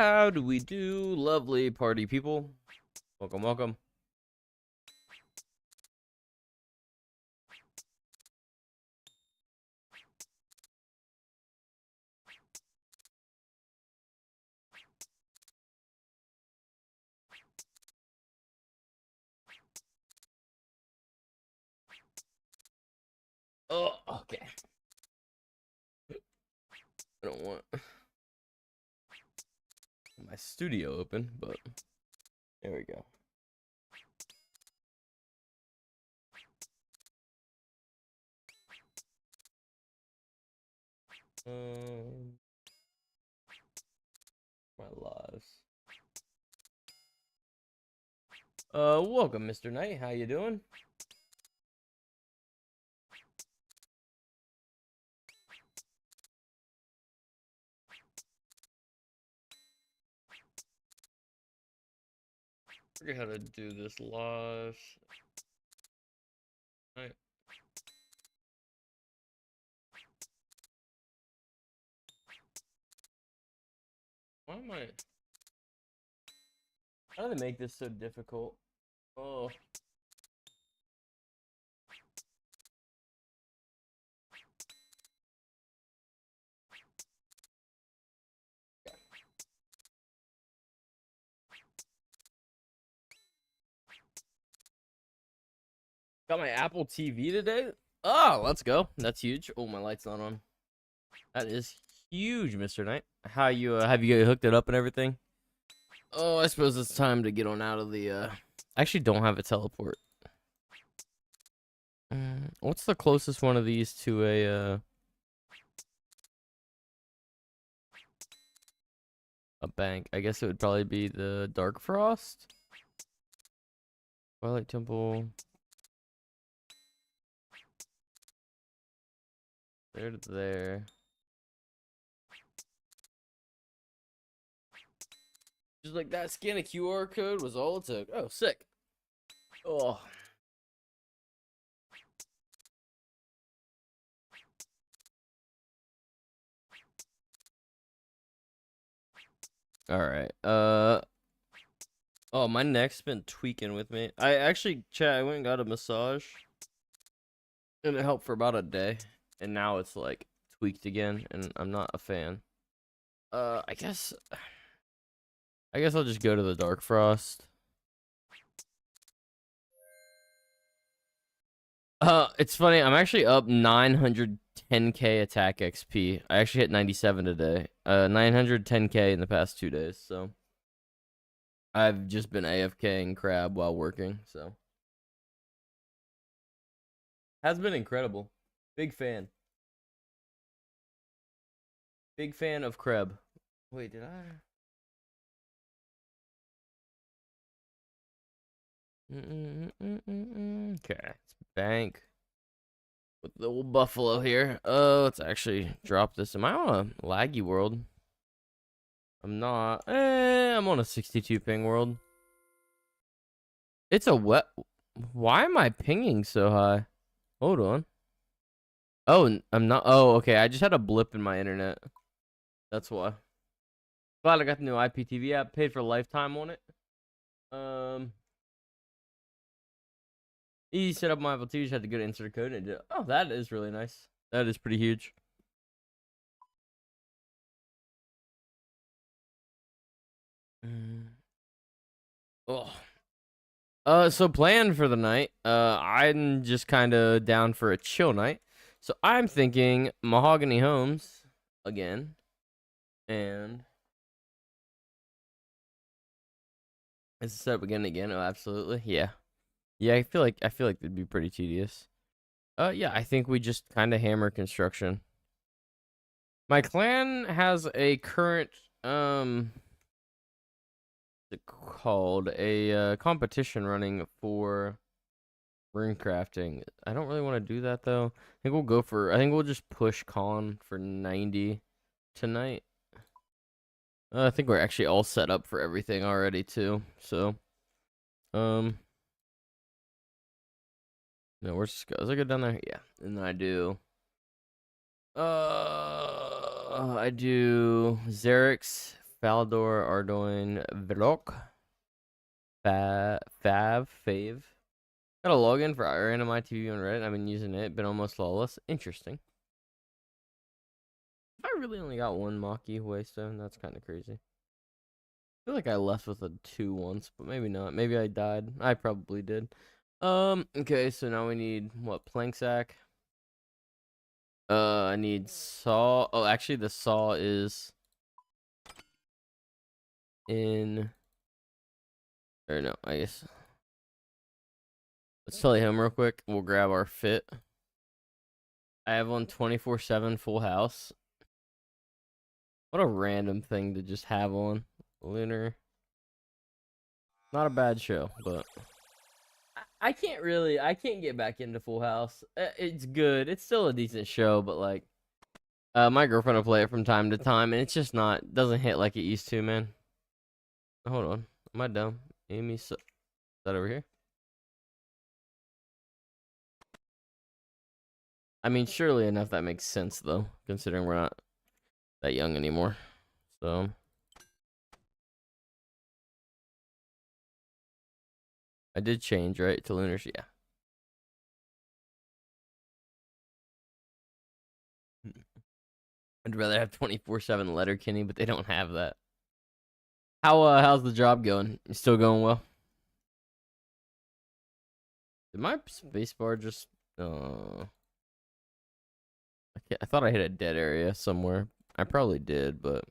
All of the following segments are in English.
How do we do, lovely party people? Welcome, welcome. Oh, okay. I don't want my studio open, but there we go. My lives. Welcome, Mr. Knight. How you doing? Forget how to do this live. Right. Why am I? How do they make this so difficult? Oh. Got my Apple TV today. Oh, let's go. That's huge. Oh, my light's not on. That is huge, Mr. Knight. How you have you hooked it up and everything? Oh, I suppose it's time to get on out of the I actually don't have a teleport. What's the closest one of these to a bank? I guess it would probably be the Dark Frost. Twilight Temple. There to there. Just like that, scan a QR code was all it took. Oh, sick. Oh. All right. Oh, my neck's been tweaking with me. I actually, chat, I went and got a massage. And it helped for about a day. And now it's like tweaked again, and I'm not a fan. I guess I'll just go to the Dark Frost. It's funny. I'm actually up 910k attack XP. I actually hit 97 today. 910k in the past 2 days. So I've just been AFKing crab while working. So has been incredible. Big fan. Big fan of crab. Wait, did I? Okay, it's bank with the old buffalo here. Let's actually drop this. Am I on a laggy world? I'm not. I'm on a 62 ping world. It's a wet. Why am I pinging so high? Hold on. Oh, I'm not. Oh, okay. I just had a blip in my internet. That's why. Glad I got the new IPTV app. Paid for lifetime on it. Easy set up my Apple TV. Just had to go to insert code and oh, that is really nice. That is pretty huge. So plan for the night. I'm just kind of down for a chill night. So I'm thinking Mahogany Homes again, and is it set up again? Oh, absolutely. Yeah. Yeah, I feel like it'd be pretty tedious. Yeah, I think we just kind of hammer construction. My clan has a current called a competition running for rune crafting. I don't really want to do that though. I think we'll just push con for 90 tonight. I think we're actually all set up for everything already too. So, no, where's Scott? Does I go down there? Yeah, and then I do. I do Xerix Falador, Ardoin, Vlok, Fave. Got a login for random ITV on Reddit. I've been using it, been almost flawless. Interesting. I really only got one Maki Waystone. That's kind of crazy. I feel like I left with a 2 once, but maybe not. Maybe I died. I probably did. Okay, so now we need what? Plank sack. I need saw. Oh, actually, the saw is in. Or no, I guess. Let's tell him real quick. We'll grab our fit. I have on 24/7 Full House. What a random thing to just have on. Lunar. Not a bad show, but I can't get back into Full House. It's good. It's still a decent show, but like, my girlfriend will play it from time to time, and it's just doesn't hit like it used to, man. Hold on. Am I dumb? Is that over here? I mean, surely enough that makes sense, though, considering we're not that young anymore. So, I did change, right, to Lunars, yeah. I'd rather have 24/7 Letterkenny, but they don't have that. How's the job going? You still going well? Did my spacebar just I thought I hit a dead area somewhere. I probably did, but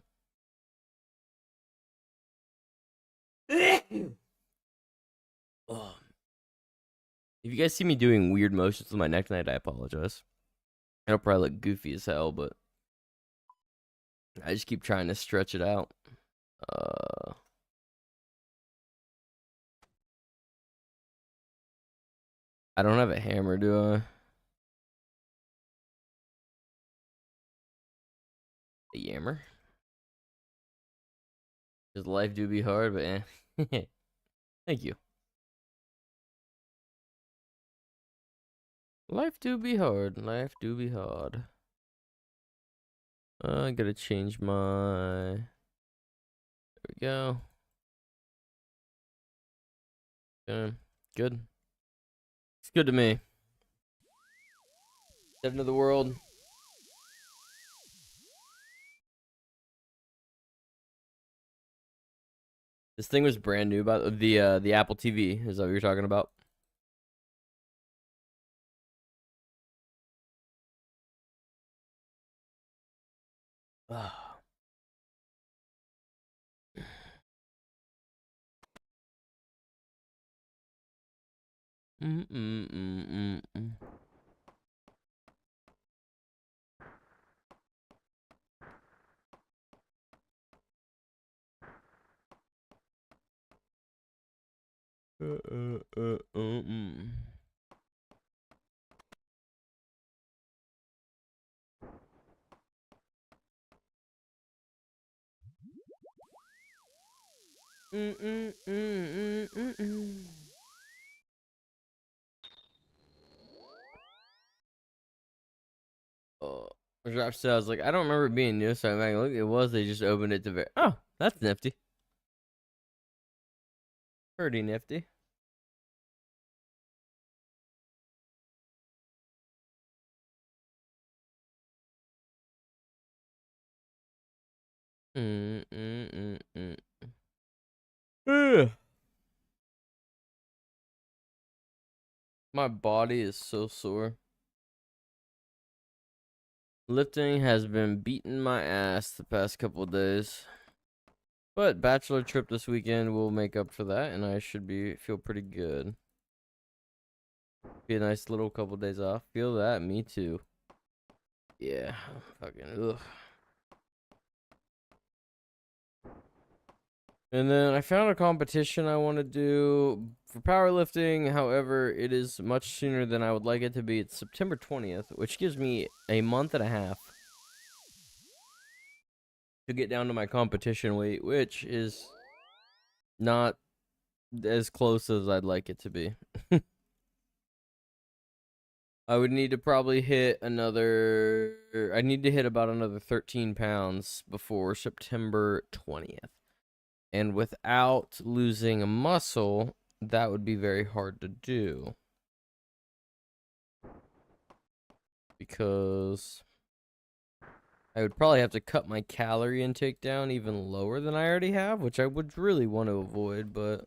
oh. If you guys see me doing weird motions with my neck tonight, I apologize. It'll probably look goofy as hell, but I just keep trying to stretch it out. I don't have a hammer, do I? A yammer? Does life do be hard, but eh. Thank you. Life do be hard. Life do be hard. I gotta change my. There we go. Good. It's good to me. End of the world. This thing was brand new, about the Apple TV. Is that what you're talking about? Oh, Rap said, I was like, I don't remember it being new, so I'm like, look, it was. They just opened it to very. Oh, that's nifty. Pretty nifty. My body is so sore. Lifting has been beating my ass the past couple of days. But bachelor trip this weekend will make up for that, and I should feel pretty good. Be a nice little couple days off. Feel that? Me too. Yeah. Fucking ugh. And then I found a competition I want to do for powerlifting. However, it is much sooner than I would like it to be. It's September 20th, which gives me a month and a half to get down to my competition weight, which is not as close as I'd like it to be. I would need to probably hit another. I need to hit about another 13 pounds before September 20th. And without losing a muscle, that would be very hard to do. Because I would probably have to cut my calorie intake down even lower than I already have, which I would really want to avoid, but.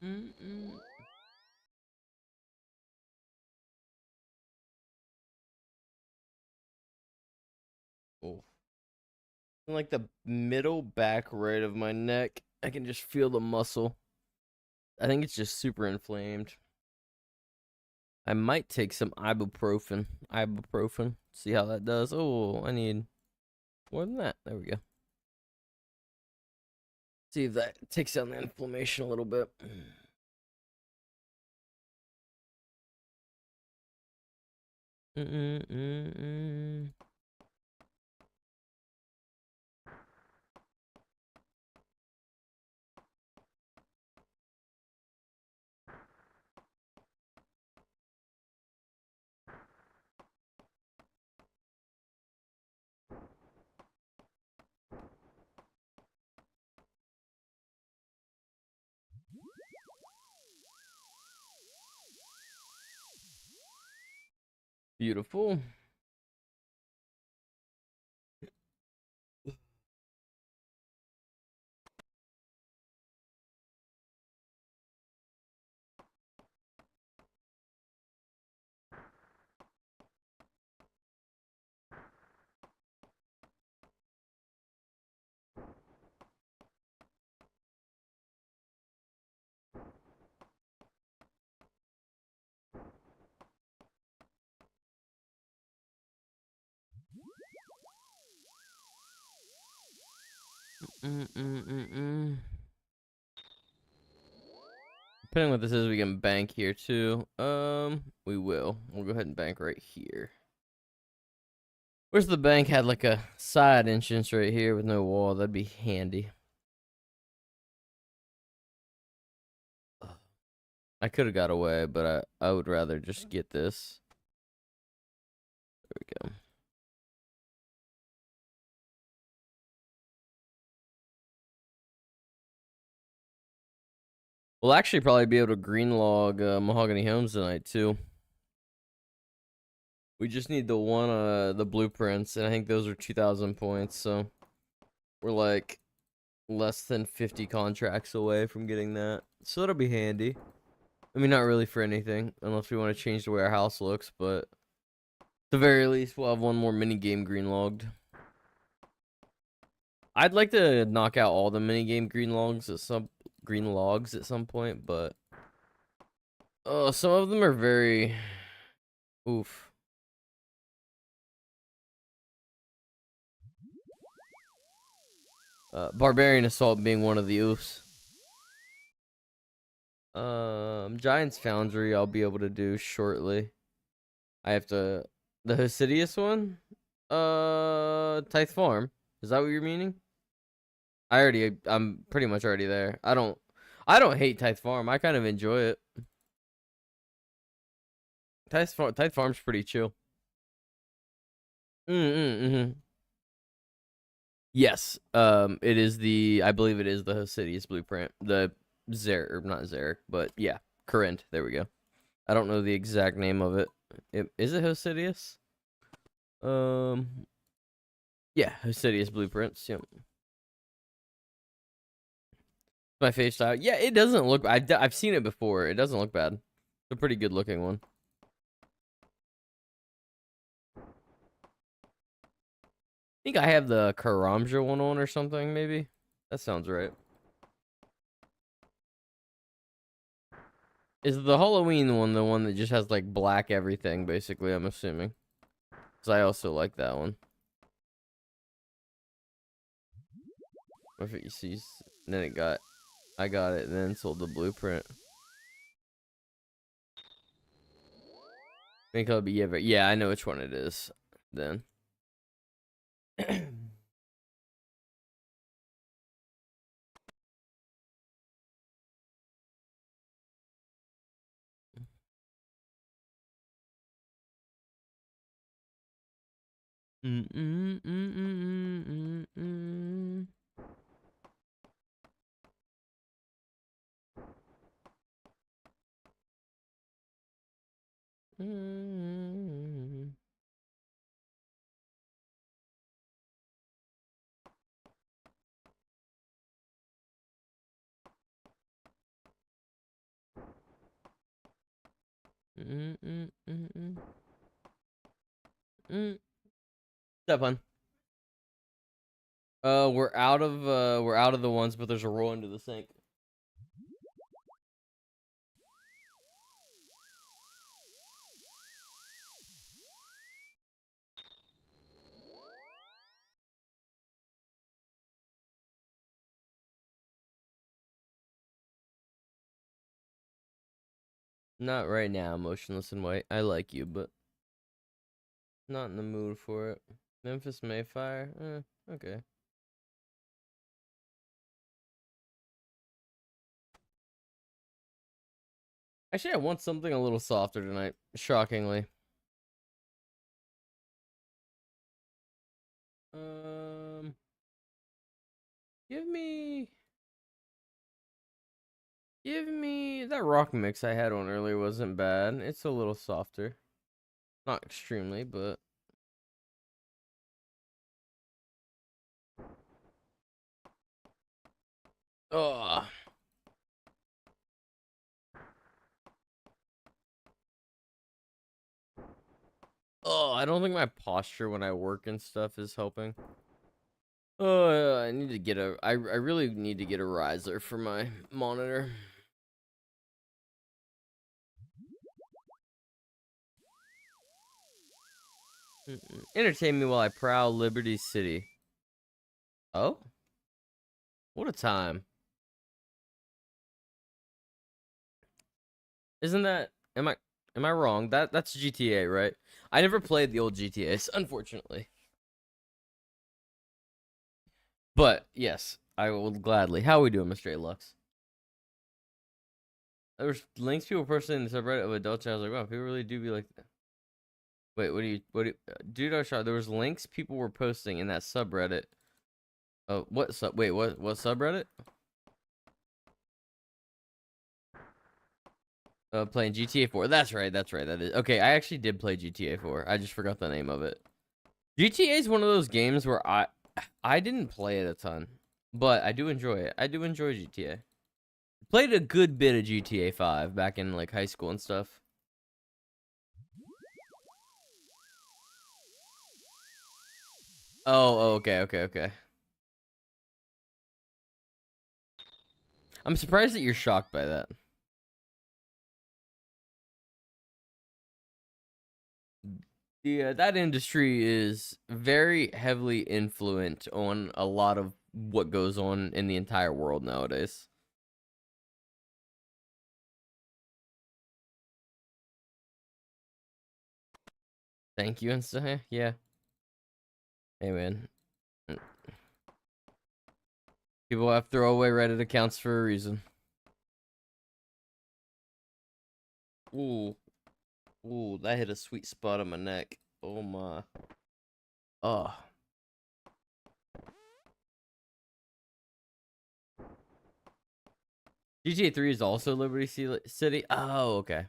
Mm-mm. Oh. In like the middle back right of my neck, I can just feel the muscle. I think it's just super inflamed. I might take some ibuprofen. Ibuprofen. See how that does. Oh, I need more than that. There we go. See if that takes down the inflammation a little bit. Mm-mm-mm-mm. Beautiful. Mm-mm-mm-mm. Depending on what this is, we can bank here too. We will. We'll go ahead and bank right here. Where's the bank had like a side entrance right here with no wall? That'd be handy. I could have got away, but I would rather just get this. There we go. We'll actually probably be able to green log Mahogany Homes tonight too. We just need the blueprints, and I think those are 2,000 points, so we're like less than 50 contracts away from getting that. So that'll be handy. I mean, not really for anything, unless we want to change the way our house looks, but at the very least, we'll have one more mini game green logged. I'd like to knock out all the mini game green logs at some point, but some of them are very oof. Barbarian Assault being one of the oofs. Giant's Foundry I'll be able to do shortly. I have to the Hosidius one? Tithe Farm. Is that what you're meaning? I'm pretty much already there. I don't hate Tithe Farm. I kind of enjoy it. Tithe Farm's pretty chill. Mm-hmm. Yes. It is I believe it is the Hosidius blueprint. The Zer, not Zarek, but yeah, Corinth. There we go. I don't know the exact name of it. Is it Hosidius? Yeah, Hosidius blueprints. Yep. My face style. Yeah, it doesn't look. I've seen it before. It doesn't look bad. It's a pretty good looking one. I think I have the Karamja one on or something. Maybe that sounds right. Is the Halloween one the one that just has like black everything? Basically, I'm assuming. Because I also like that one. If it sees, then I got it, and then sold the blueprint. I think it'll be yeah, I know which one it is. Then. That fun. We're out of the ones, but there's a roll into the sink. Not right now, motionless and white. I like you, but not in the mood for it. Memphis Mayfire? Okay. Actually, I want something a little softer tonight, shockingly. Um, give me that rock mix I had on earlier wasn't bad. It's a little softer. Not extremely, but oh, I don't think my posture when I work and stuff is helping. Oh, I need to get I really need to get a riser for my monitor. Entertain me while I prowl Liberty City. Oh, what a time! Isn't that? Am I wrong? That's GTA, right? I never played the old GTAs, unfortunately. But yes, I will gladly. How are we doing, Mr. Lux? There's links people posted in the subreddit of adults. I was like, wow, people really do be like that. Wait, dude? I shot. There was links people were posting in that subreddit. Oh, what sub? Wait, what subreddit? Playing GTA 4. That's right. That is okay. I actually did play GTA 4. I just forgot the name of it. GTA is one of those games where I didn't play it a ton, but I do enjoy it. I do enjoy GTA. Played a good bit of GTA 5 back in like high school and stuff. Oh, okay. I'm surprised that you're shocked by that. Yeah, that industry is very heavily influent on a lot of what goes on in the entire world nowadays. Thank you and stuff. Yeah. Hey man. People have throwaway Reddit accounts for a reason. Ooh. Ooh, that hit a sweet spot on my neck. Oh my. Oh. GTA 3 is also Liberty City. Oh, okay.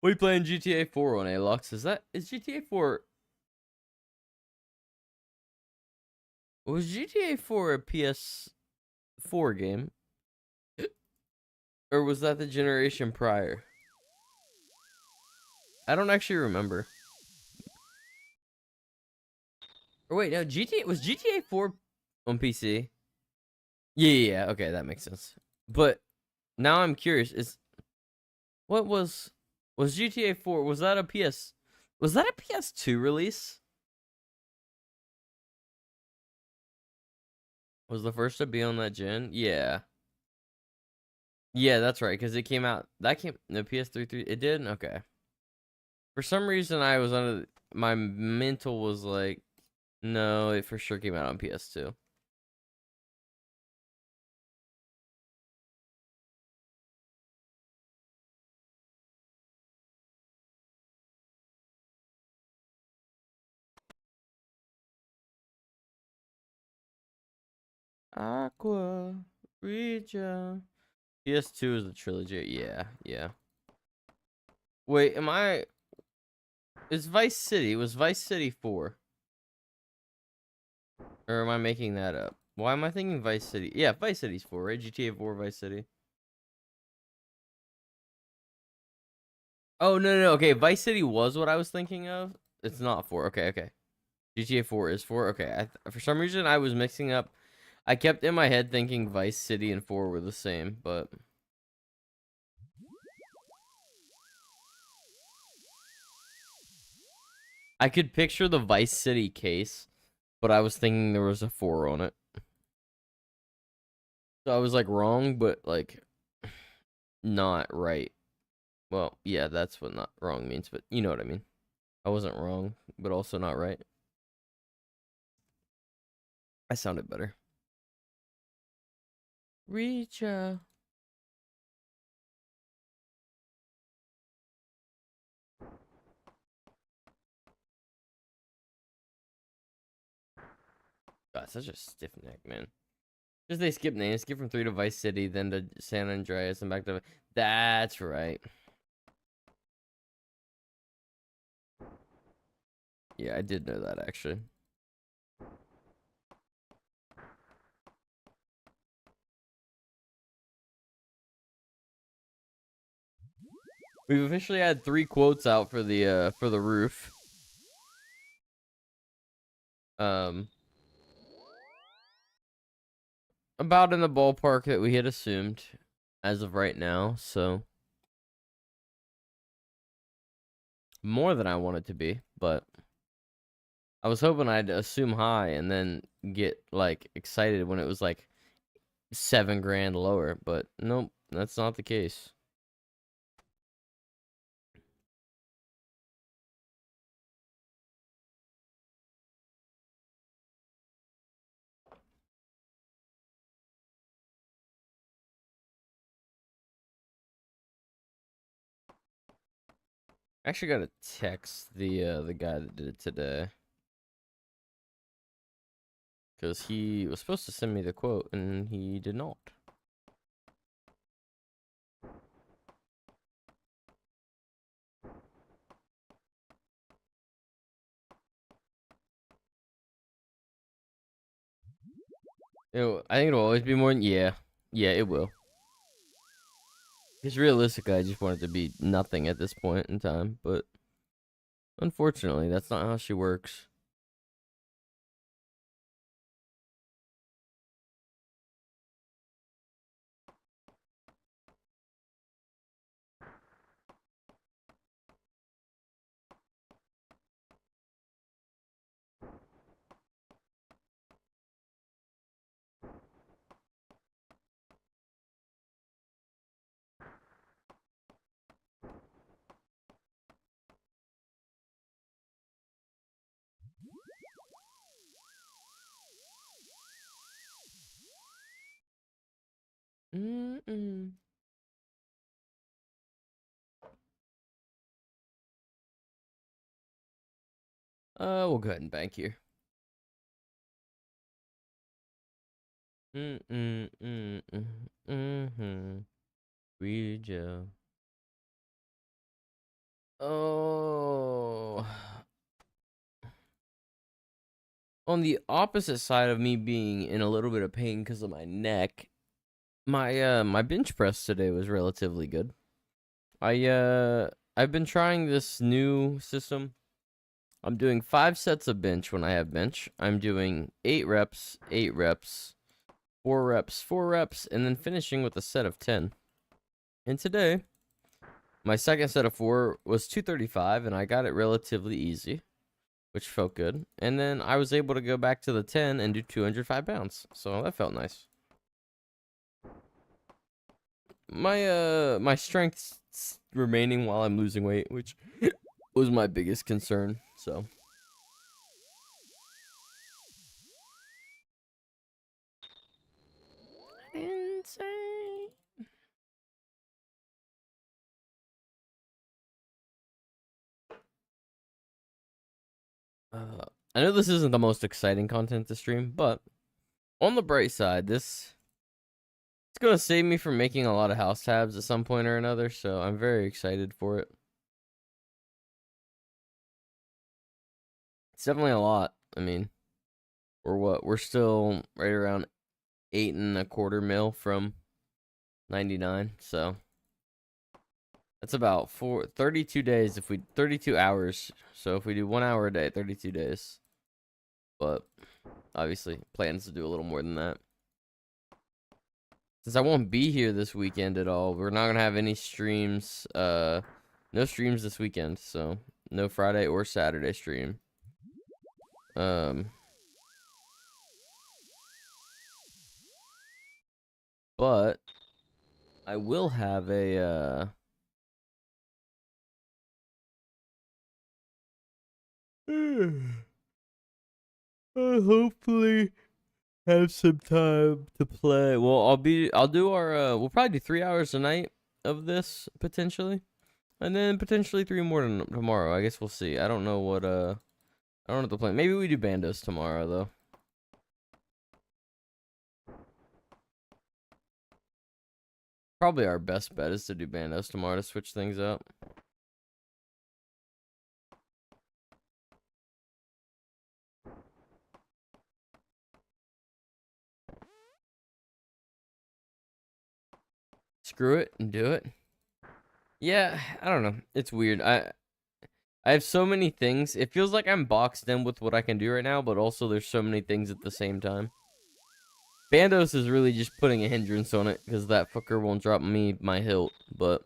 We playing GTA 4 on Alux. Is GTA 4 was GTA 4 a PS4 game? Or was that the generation prior? I don't actually remember. Or wait, no, GTA 4 on PC? Yeah, okay, that makes sense. But now I'm curious, what was Was GTA 4, was that a PS2 release? Was the first to be on that gen? Yeah. Yeah, that's right, because it came out, the PS3, it did? Okay. For some reason, I was my mental was like, no, it for sure came out on PS2. Aqua, Regia. PS2 is the trilogy. Yeah, yeah. Wait, it's Vice City. It was Vice City 4. Or am I making that up? Why am I thinking Vice City? Yeah, Vice City's 4, right? GTA 4, Vice City. Oh, no, no, no. Okay, Vice City was what I was thinking of. It's not 4. Okay, okay. GTA 4 is 4. Okay, for some reason, I was mixing up. I kept in my head thinking Vice City and 4 were the same, but... I could picture the Vice City case, but I was thinking there was a 4 on it. So I was, like, wrong, but, like, not right. Well, yeah, that's what not wrong means, but you know what I mean. I wasn't wrong, but also not right. I sounded better. Reach out. God, such a stiff neck, man. Just they skip names. Skip from 3 to Vice City, then to San Andreas, and back to... That's right. Yeah, I did know that, actually. We've officially had 3 quotes out for the roof. About in the ballpark that we had assumed as of right now, so more than I wanted to be, but I was hoping I'd assume high and then get like excited when it was like $7,000 lower, but nope, that's not the case. I actually got to text the guy that did it today, because he was supposed to send me the quote and he did not. I think it'll always be more than, yeah, it will. Because realistically, I just want it to be nothing at this point in time, but unfortunately, that's not how she works. Mm-mm. We'll go ahead and bank here. We just... Oh. On the opposite side of me being in a little bit of pain because of my neck, my bench press today was relatively good. I've been trying this new system. I'm doing 5 sets of bench when I have bench. I'm doing 8 reps, 8 reps, 4 reps, 4 reps, and then finishing with a set of 10. And today, My second set of 4 was 235, and I got it relatively easy, which felt good. And then I was able to go back to the 10 and do 205 pounds, so that felt nice. My strength's remaining while I'm losing weight, which was my biggest concern. So insane. I know this isn't the most exciting content to stream, but on the bright side, it's gonna save me from making a lot of house tabs at some point or another. So I'm very excited for it. It's definitely a lot. I mean, we're still right around 8.25 mil from 99. So that's about 32 days. 32 hours. So if we do 1 hour a day, 32 days. But obviously, plans to do a little more than that. Since I won't be here this weekend at all, we're not gonna have any streams. No streams this weekend, so no Friday or Saturday stream. But I will have a hopefully have some time to play. Well, I'll do our we'll probably do 3 hours a night of this potentially. And then potentially 3 more tomorrow. I guess we'll see. I don't know what I don't know what the plan. Maybe we do bandos tomorrow though. Probably our best bet is to do bandos tomorrow to switch things up. Screw it and do it. Yeah, I don't know. It's weird. I have so many things. It feels like I'm boxed in with what I can do right now, but also there's so many things at the same time. Bandos is really just putting a hindrance on it because that fucker won't drop me my hilt, but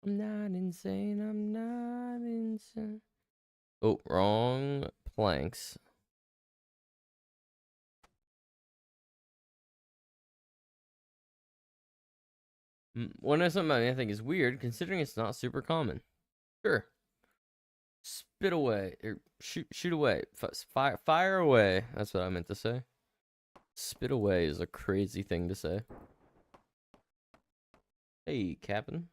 I'm not insane. I'm not insane. Oh, wrong planks. One of something I think is weird, considering it's not super common. Sure. Spit away or shoot away. Fire away. That's what I meant to say. Spit away is a crazy thing to say. Hey, Captain.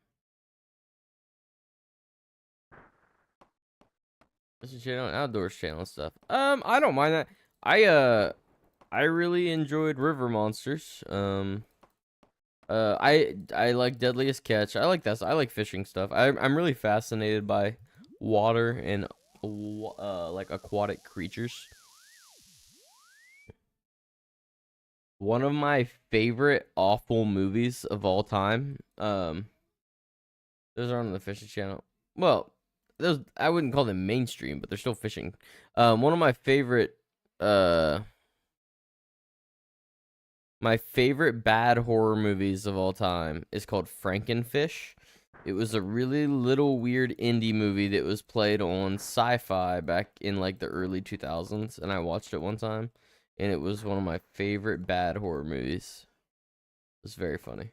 This is channel, outdoors channel stuff. I don't mind that. I really enjoyed River Monsters. I like Deadliest Catch. I like that. I like fishing stuff. I'm really fascinated by water and like aquatic creatures. One of my favorite awful movies of all time. Those are on the fishing channel. Well, those I wouldn't call them mainstream, but they're still fishing. One of uh my favorite bad horror movies of all time is called Frankenfish. It was a really little weird indie movie that was played on Sci-Fi back in like the early 2000s, and I watched it one time, and it was one of my favorite bad horror movies. It was very funny.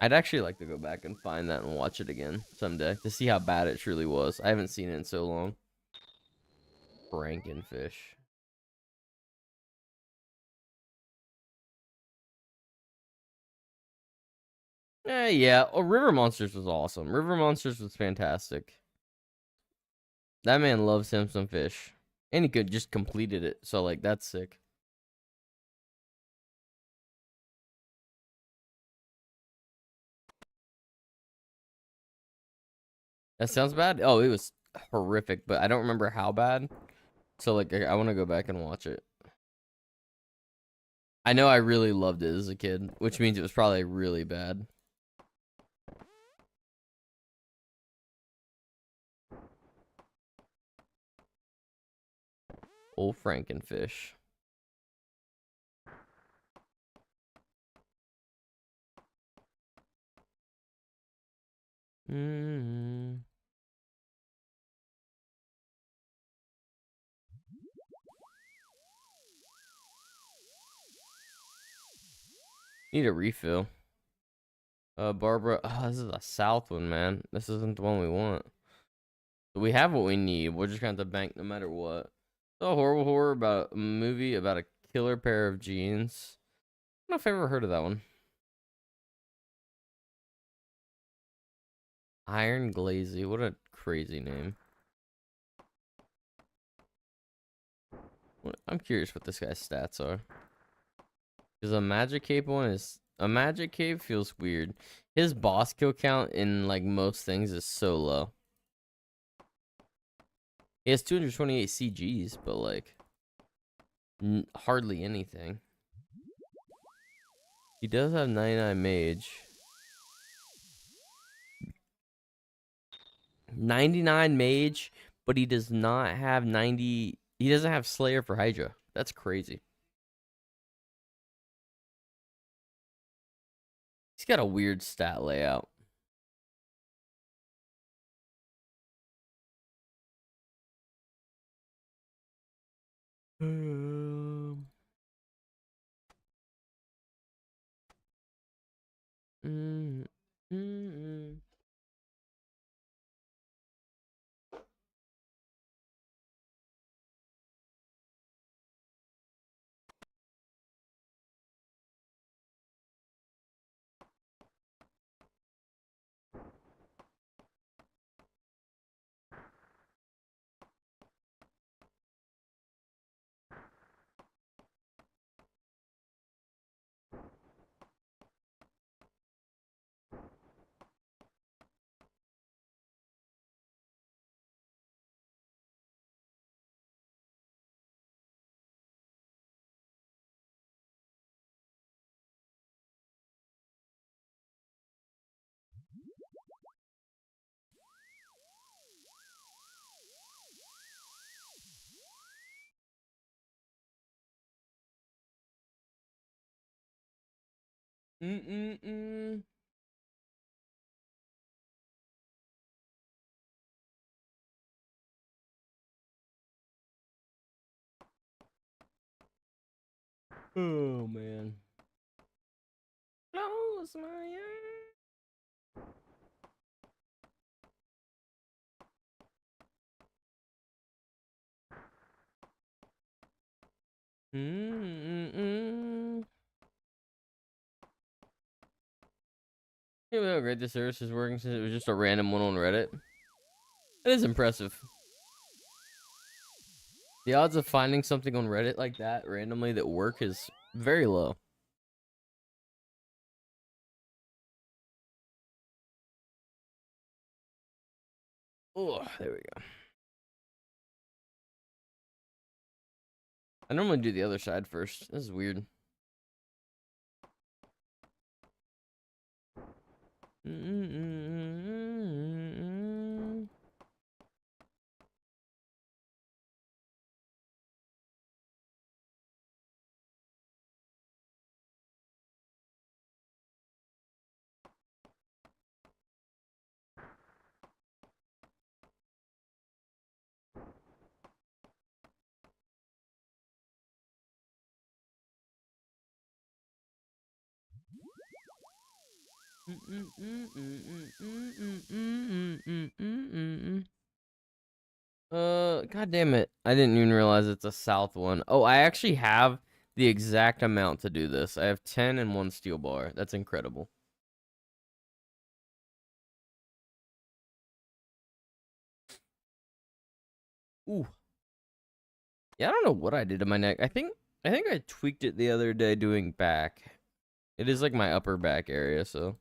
I'd actually like to go back and find that and watch it again someday to see how bad it truly was. I haven't seen it in so long. Frankenfish. Yeah. Oh, River Monsters was awesome. River Monsters was fantastic. That man loves him some fish. And he could just completed it. So, like, that's sick. That sounds bad. Oh, it was horrific, but I don't remember how bad. So, like, I want to go back and watch it. I know I really loved it as a kid, which means it was probably really bad. Old Frankenfish. Mm. Need a refill. Barbara. Oh, this is a south one, man. This isn't the one we want. We have what we need. We're just gonna have to bank no matter what. So horrible horror about a movie about a killer pair of jeans. I don't know if I've ever heard of that one. Iron Glazy. What a crazy name. I'm curious what this guy's stats are. Because a magic cape one is a magic cape feels weird. His boss kill count in like most things is so low. He has 228 CGs, but like hardly anything. He does have 99 mage. 99 mage, but he does not have 90. He doesn't have Slayer for Hydra. That's crazy. He's got a weird stat layout. Mm, mm, mm. Mm-mm-mm. Oh man. Close my eyes. Mm-mm-mm. Yeah, how great the service is working since it was just a random one on Reddit. That is impressive. The odds of finding something on Reddit like that randomly that work is very low. Oh, there we go. I normally do the other side first. This is weird. Mm-mm-mm-mm-mm. God damn it. I didn't even realize it's a south one. Oh, I actually have the exact amount to do this. I have 10 and 1 steel bar. That's incredible. Ooh. Yeah, I don't know what I did to my neck. I think I tweaked it the other day doing back. It is like my upper back area, so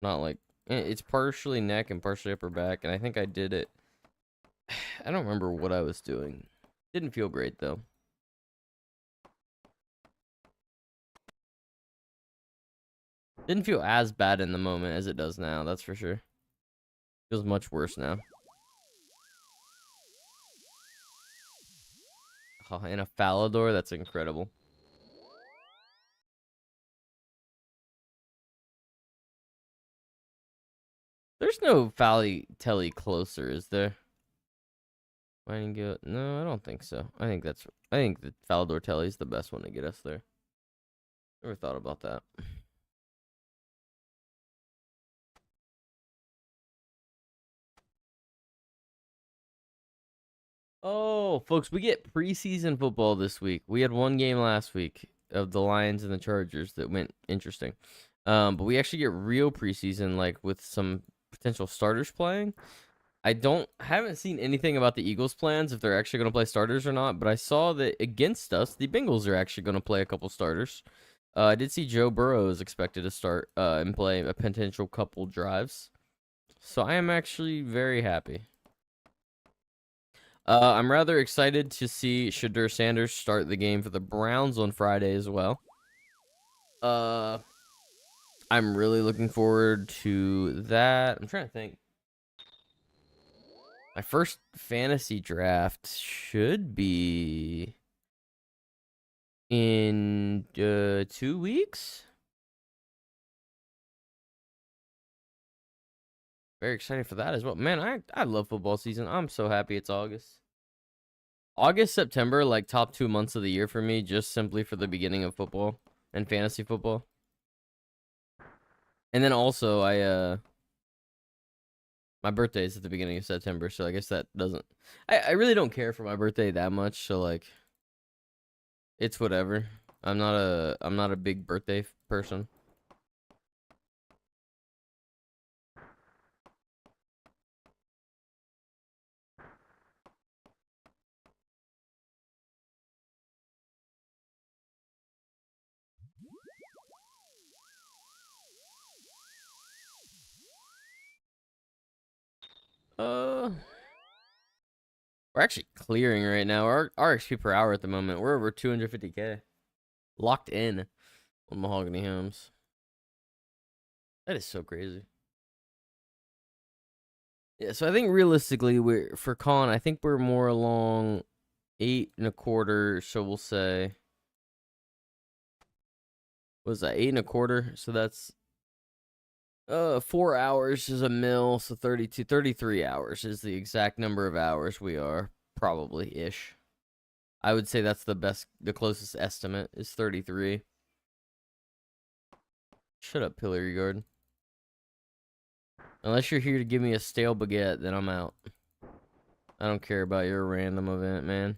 not like it's partially neck and partially upper back, and I think I did it. I don't remember what I was doing. Didn't feel great though. Didn't feel as bad in the moment as it does now, that's for sure. Feels much worse now. Oh, and a Falador, that's incredible. There's no Telly closer, is there? No, I don't think so. I think the Falador Telly is the best one to get us there. Never thought about that. Oh, folks, we get preseason football this week. We had one game last week of the Lions and the Chargers that went interesting. But we actually get real preseason, like with some potential starters playing. Haven't seen anything about the Eagles' plans if they're actually going to play starters or not. But I saw that against us, the Bengals are actually going to play a couple starters. I did see Joe Burrow is expected to start and play a potential couple drives. So I am actually very happy. I'm rather excited to see Shadur Sanders start the game for the Browns on Friday as well. I'm really looking forward to that. I'm trying to think. My first fantasy draft should be in 2 weeks. Very excited for that as well. Man, I love football season. I'm so happy it's August. August, September, like top 2 months of the year for me, just simply for the beginning of football and fantasy football. And then also my birthday is at the beginning of September, so I guess that doesn't I really don't care for my birthday that much, so like it's whatever. I'm not a big birthday person. Uh we're actually clearing right now. Our XP per hour at the moment, we're over 250k. Locked in on Mahogany Homes. That is so crazy. Yeah, so I think realistically we're for con, I think we're more along 8.25, so we'll say what was that, 8.25? So that's 4 hours is a mil, so 33 hours is the exact number of hours we are probably ish. I would say that's the closest estimate is 33. Shut up, Pillar Guard. Unless you're here to give me a stale baguette, then I'm out. I don't care about your random event, man.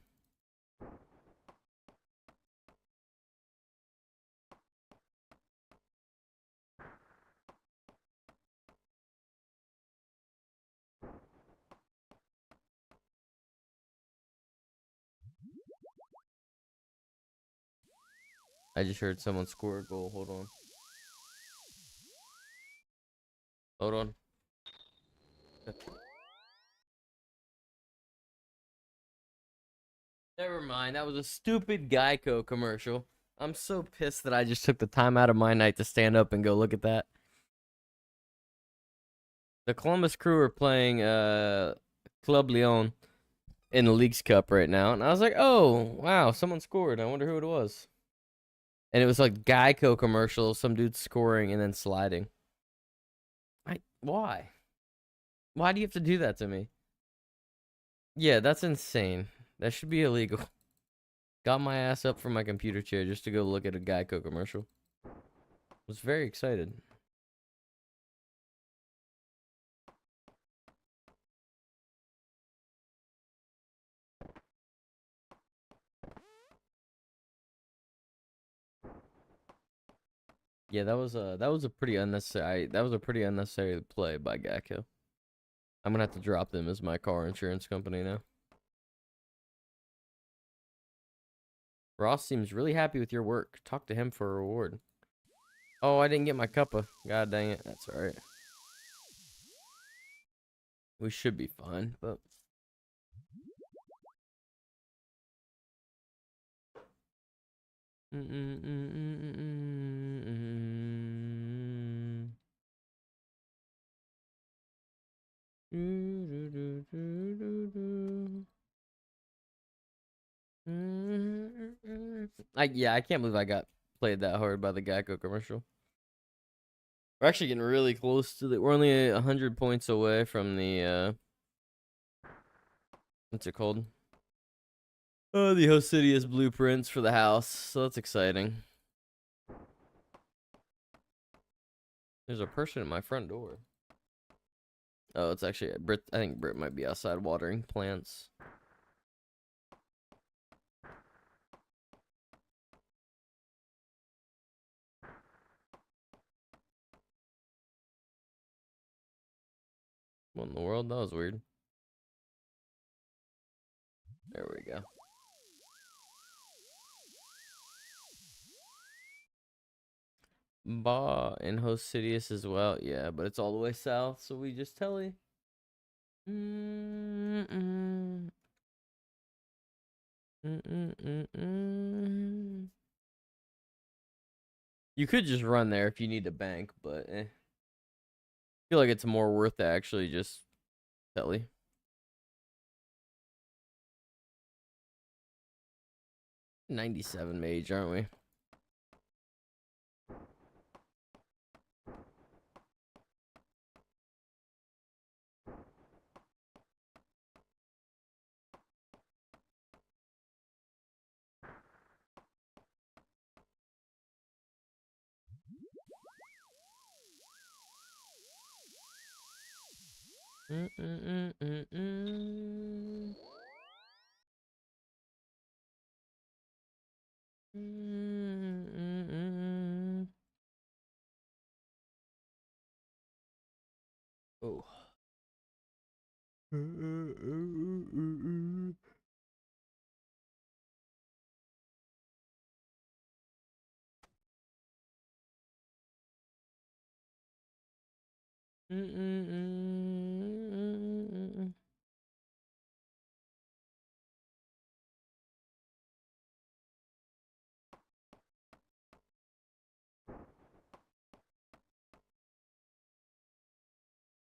I just heard someone score a goal. Hold on. Hold on. Never mind. That was a stupid Geico commercial. I'm so pissed that I just took the time out of my night to stand up and go look at that. The Columbus Crew are playing Club Leon in the Leagues Cup right now, and I was like, "Oh, wow, someone scored. I wonder who it was." And it was like Geico commercial, some dude scoring and then sliding. Why? Why do you have to do that to me? Yeah, that's insane. That should be illegal. Got my ass up from my computer chair just to go look at a Geico commercial. Was very excited. Yeah, that was a pretty unnecessary play by Geico. I'm gonna have to drop them as my car insurance company now. Ross seems really happy with your work. Talk to him for a reward. Oh, I didn't get my cuppa. God dang it. That's alright. We should be fine, but Yeah, I can't believe I got played that hard by the Geico commercial. We're actually getting really close to the. We're only 100 points away from the. What's it called? Oh, the Hosidious blueprints for the house. So that's exciting. There's a person at my front door. Oh, it's actually Brit. I think Brit might be outside watering plants. What in the world? That was weird. There we go. Ba and Hosidious as well. Yeah, but it's all the way south, so we just tell you. Mm-mm. Mm-mm-mm-mm. You could just run there if you need a bank, but I feel like it's more worth to actually just telly. 97 mage, aren't we? Mm-mm-mm-mm-mm. Mm-mm-mm-mm. Oh. Mm-mm-mm-mm-mm.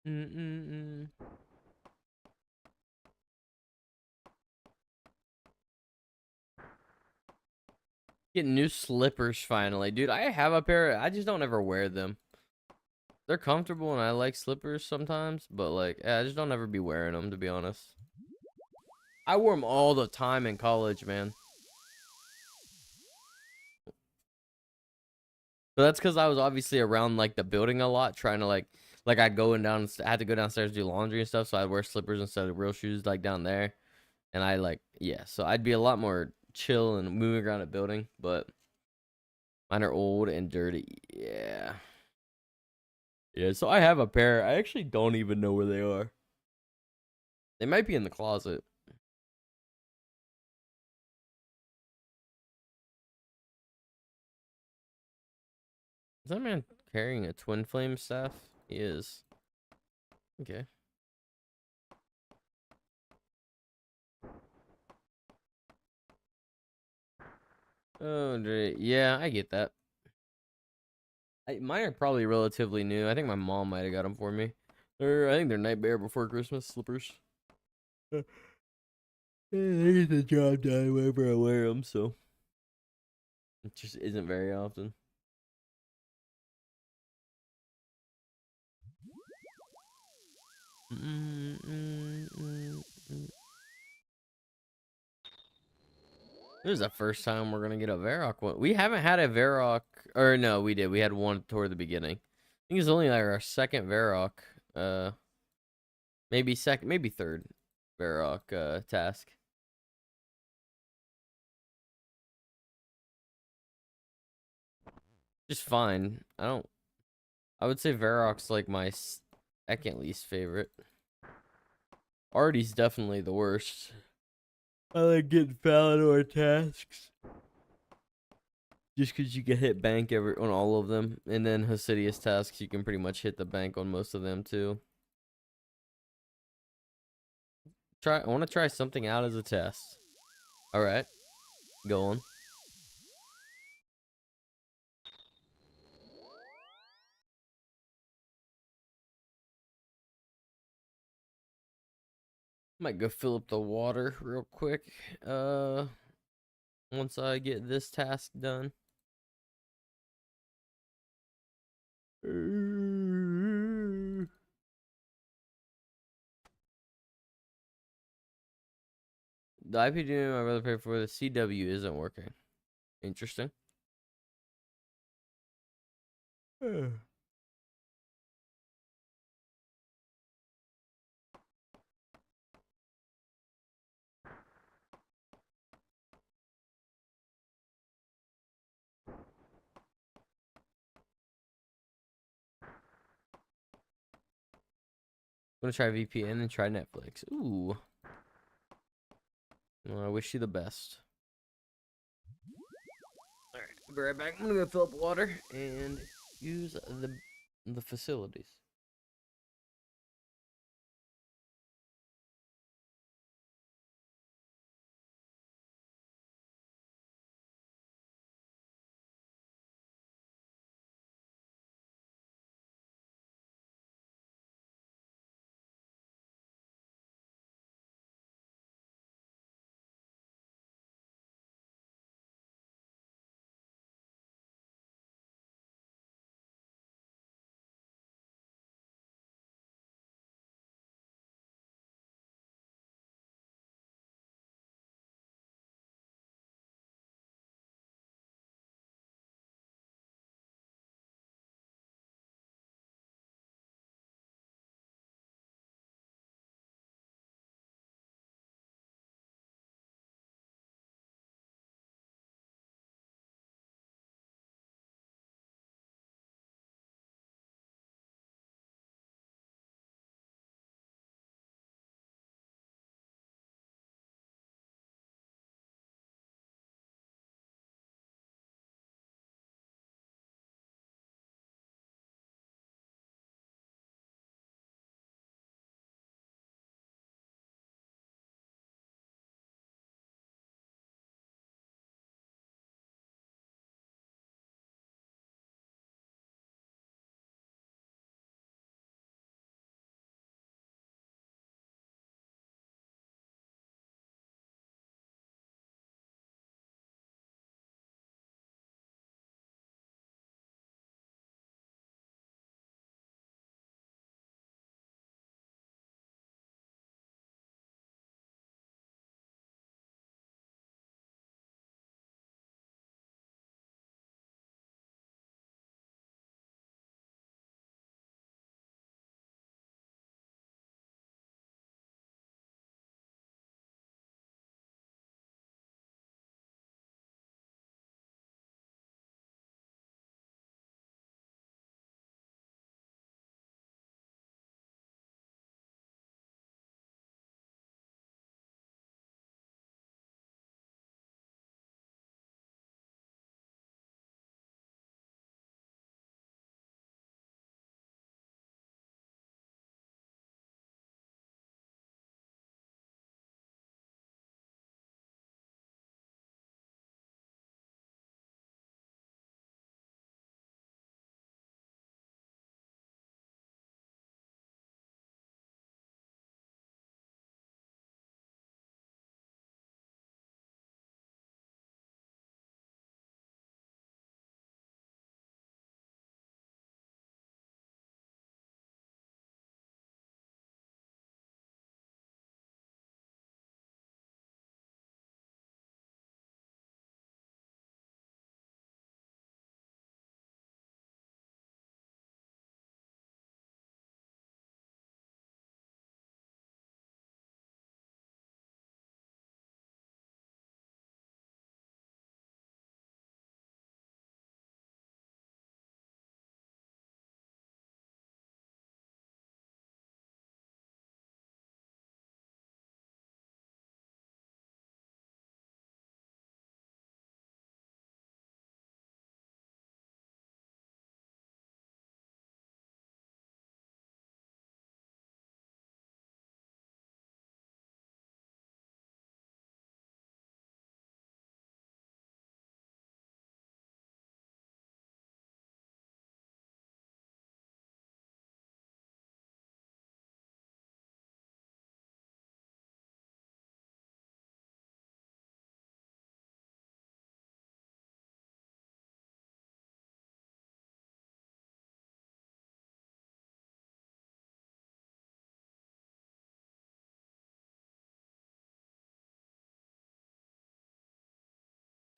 Mm-mm-mm. Getting new slippers finally, dude. I have a pair. I just don't ever wear them. They're comfortable and I like slippers sometimes, but like, I just don't ever be wearing them to be honest. I wore them all the time in college, man. But that's because I was obviously around like the building a lot, trying to like I'd go and down. I had to go downstairs to do laundry and stuff, so I'd wear slippers instead of real shoes like down there. And I like yeah, so I'd be a lot more chill and moving around a building. But mine are old and dirty. Yeah, yeah. So I have a pair. I actually don't even know where they are. They might be in the closet. Is that man carrying a twin flame staff? He is. Okay. Oh, yeah, I get that. Mine are probably relatively new. I think my mom might have got them for me. I think they're Night Bear before Christmas slippers. I get the job done whenever I wear them, so it just isn't very often. This is the first time we're gonna get a Varrock one. We haven't had a Varrock, or no, we did. We had one toward the beginning. I think it's only like our second Varrock. Maybe second, maybe third Varrock task. Just fine. I don't. I would say Varrock's like my second least favorite. Artie's definitely the worst. I like getting Falador tasks. Just because you can hit bank on all of them. And then Hosidious tasks, you can pretty much hit the bank on most of them too. I want to try something out as a test. Alright. Go on. Might go fill up the water real quick. once I get this task done. The IPDM I'd rather pay for. The CW isn't working. Interesting. I'm gonna try VPN and try Netflix. Ooh. Well, I wish you the best. Alright, be right back. I'm gonna go fill up water and use the facilities.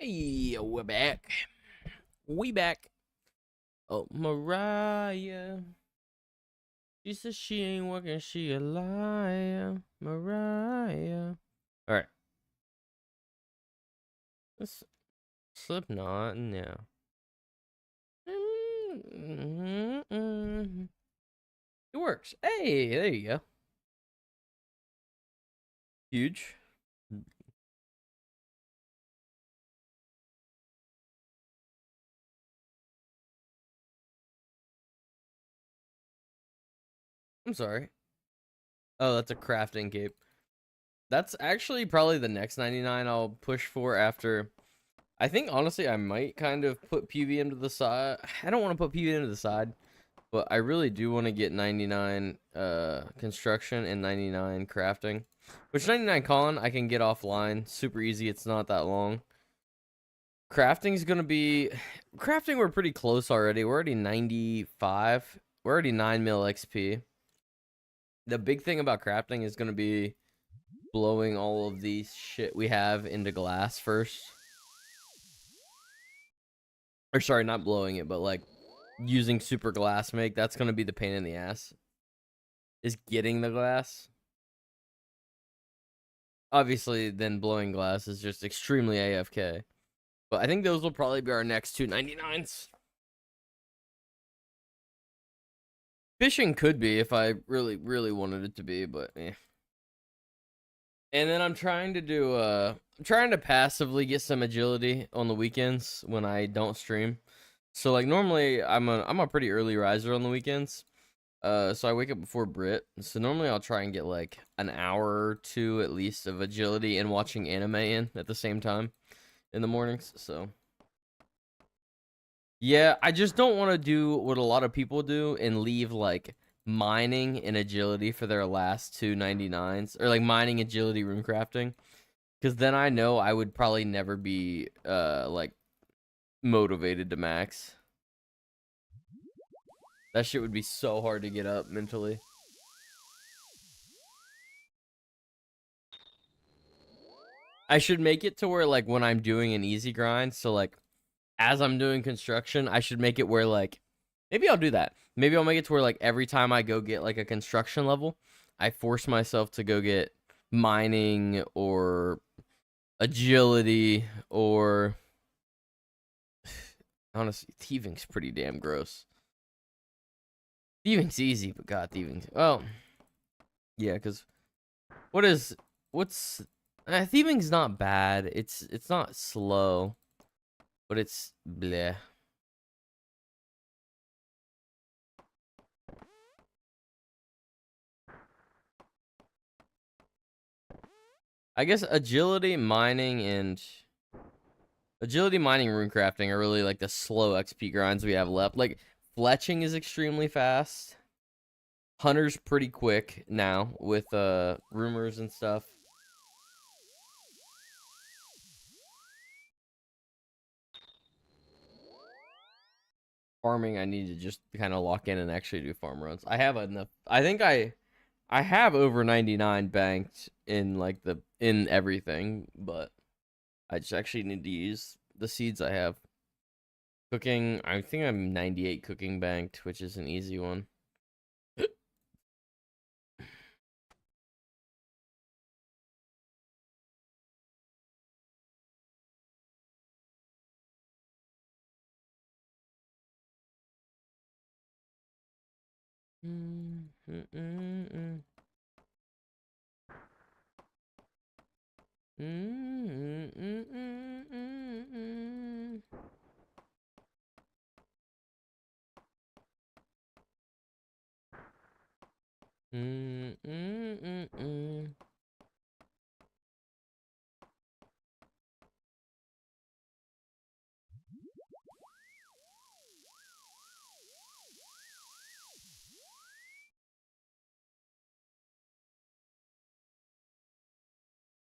Hey, we're back. We back. Oh, Mariah. She says she ain't working, she a liar. Mariah. Alright. Let's Slipknot, yeah. It works. Hey, there you go. Huge. I'm sorry. Oh, that's a crafting cape. That's actually probably the next 99 I'll push for after. I think honestly I might kind of put PV into the side. I don't want to put PV into the side, but I really do want to get 99 construction and 99 crafting. Which 99 con I can get offline. Super easy. It's not that long. Crafting's gonna be crafting, we're pretty close already. We're already 95. We're already 9 mil XP. The big thing about crafting is gonna be blowing all of these shit we have into glass first. Or sorry, not blowing it, but like using super glass make. That's gonna be the pain in the ass. Is getting the glass. Obviously, then blowing glass is just extremely AFK. But I think those will probably be our next two 99s. Fishing could be if I really, really wanted it to be, but eh. And then I'm trying to do I'm trying to passively get some agility on the weekends when I don't stream. So like normally I'm a pretty early riser on the weekends. So I wake up before Brit. So normally I'll try and get like an hour or two at least of agility and watching anime in at the same time in the mornings. So yeah, I just don't want to do what a lot of people do and leave like mining and agility for their last two 99s, or like mining, agility, rune crafting, because then I know I would probably never be like motivated to max. That shit would be so hard to get up mentally. I should make it to where like when I'm doing an easy grind, so like as I'm doing construction, I should make it where like maybe I'll do that. Maybe I'll make it to where like every time I go get like a construction level, I force myself to go get mining or agility or honestly, thieving's pretty damn gross. Thieving's easy, but god, thieving's well, yeah, because what is what's thieving's not bad. It's not slow, but it's bleh. I guess agility, mining, and agility, mining, rune crafting are really like the slow XP grinds we have left. Like fletching is extremely fast. Hunter's pretty quick now with rumors and stuff. Farming, I need to just kind of lock in and actually do farm runs. I have enough. I think I have over 99 banked in like in everything, but I just actually need to use the seeds I have. Cooking, I think I'm 98 cooking banked, which is an easy one.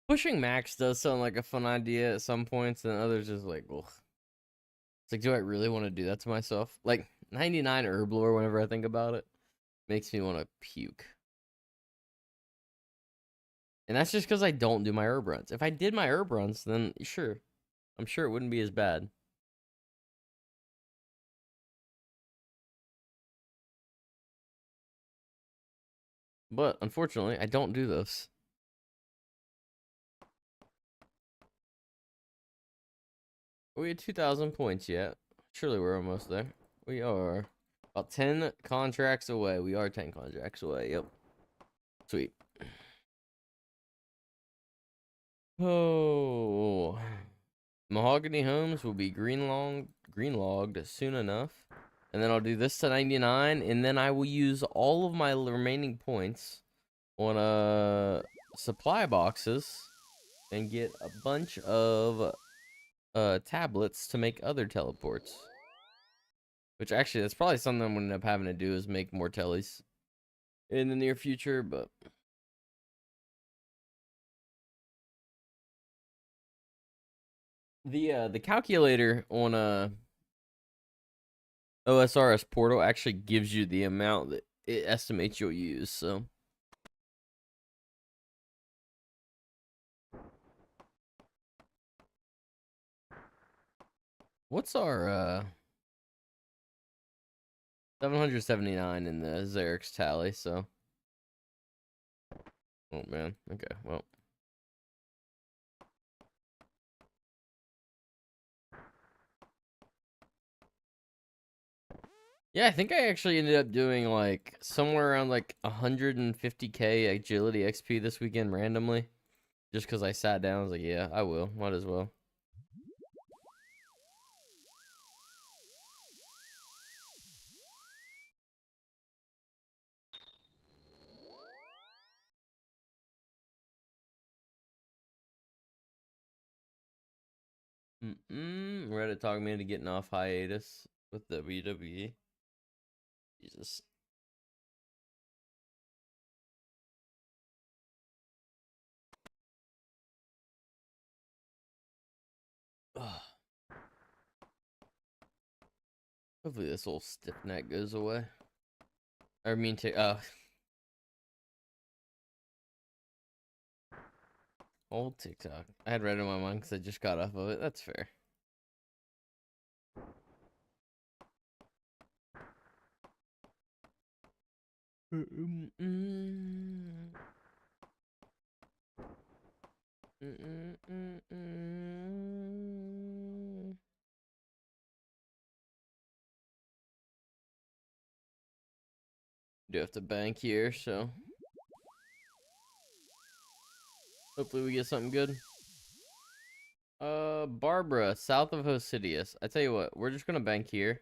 Pushing max does sound like a fun idea at some points, and others just like, ugh. It's like, do I really want to do that to myself? Like 99 herb lore, whenever I think about it, makes me want to puke. And that's just because I don't do my herb runs. If I did my herb runs, then sure. I'm sure it wouldn't be as bad. But unfortunately, I don't do those. Are we at 2,000 points yet? Surely we're almost there. We are about 10 contracts away. We are 10 contracts away. Yep. Sweet. Oh. Mahogany homes will be green logged soon enough. And then I'll do this to 99, and then I will use all of my remaining points on supply boxes and get a bunch of tablets to make other teleports. Which actually, that's probably something I'm gonna end up having to do, is make more tellies in the near future. But the calculator on OSRS portal actually gives you the amount that it estimates you'll use. So what's our 779 in the Xerix tally? So oh man, okay, well. Yeah, I think I actually ended up doing like somewhere around like 150k agility XP this weekend randomly. Just because I sat down, I was like, yeah, I will. Might as well. Reddit talking me into getting off hiatus with the WWE. Jesus. Ugh. Hopefully this old stiff neck goes away. I mean, old TikTok. I had Reddit in my mind because I just got off of it. That's fair. Do have to bank here, so hopefully we get something good. Barbara, south of Hosidius. I tell you what, we're just gonna bank here.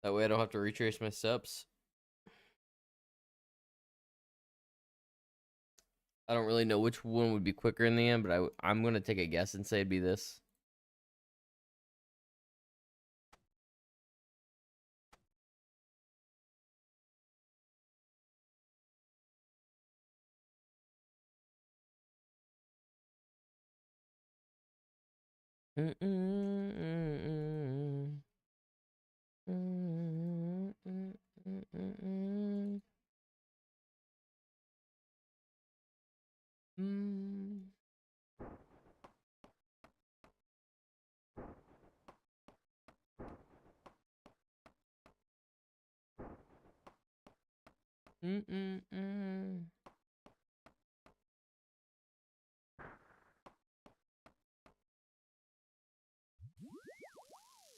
That way I don't have to retrace my steps. I don't really know which one would be quicker in the end, but I'm gonna take a guess and say it'd be this.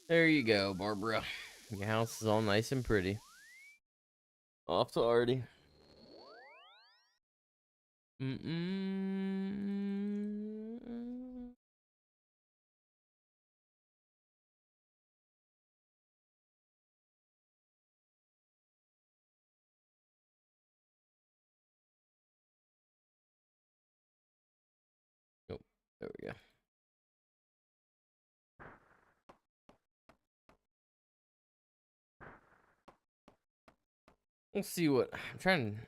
There you go, Barbara. Your house is all nice and pretty. Off to Artie. Oh, there we go. We'll see what I'm trying to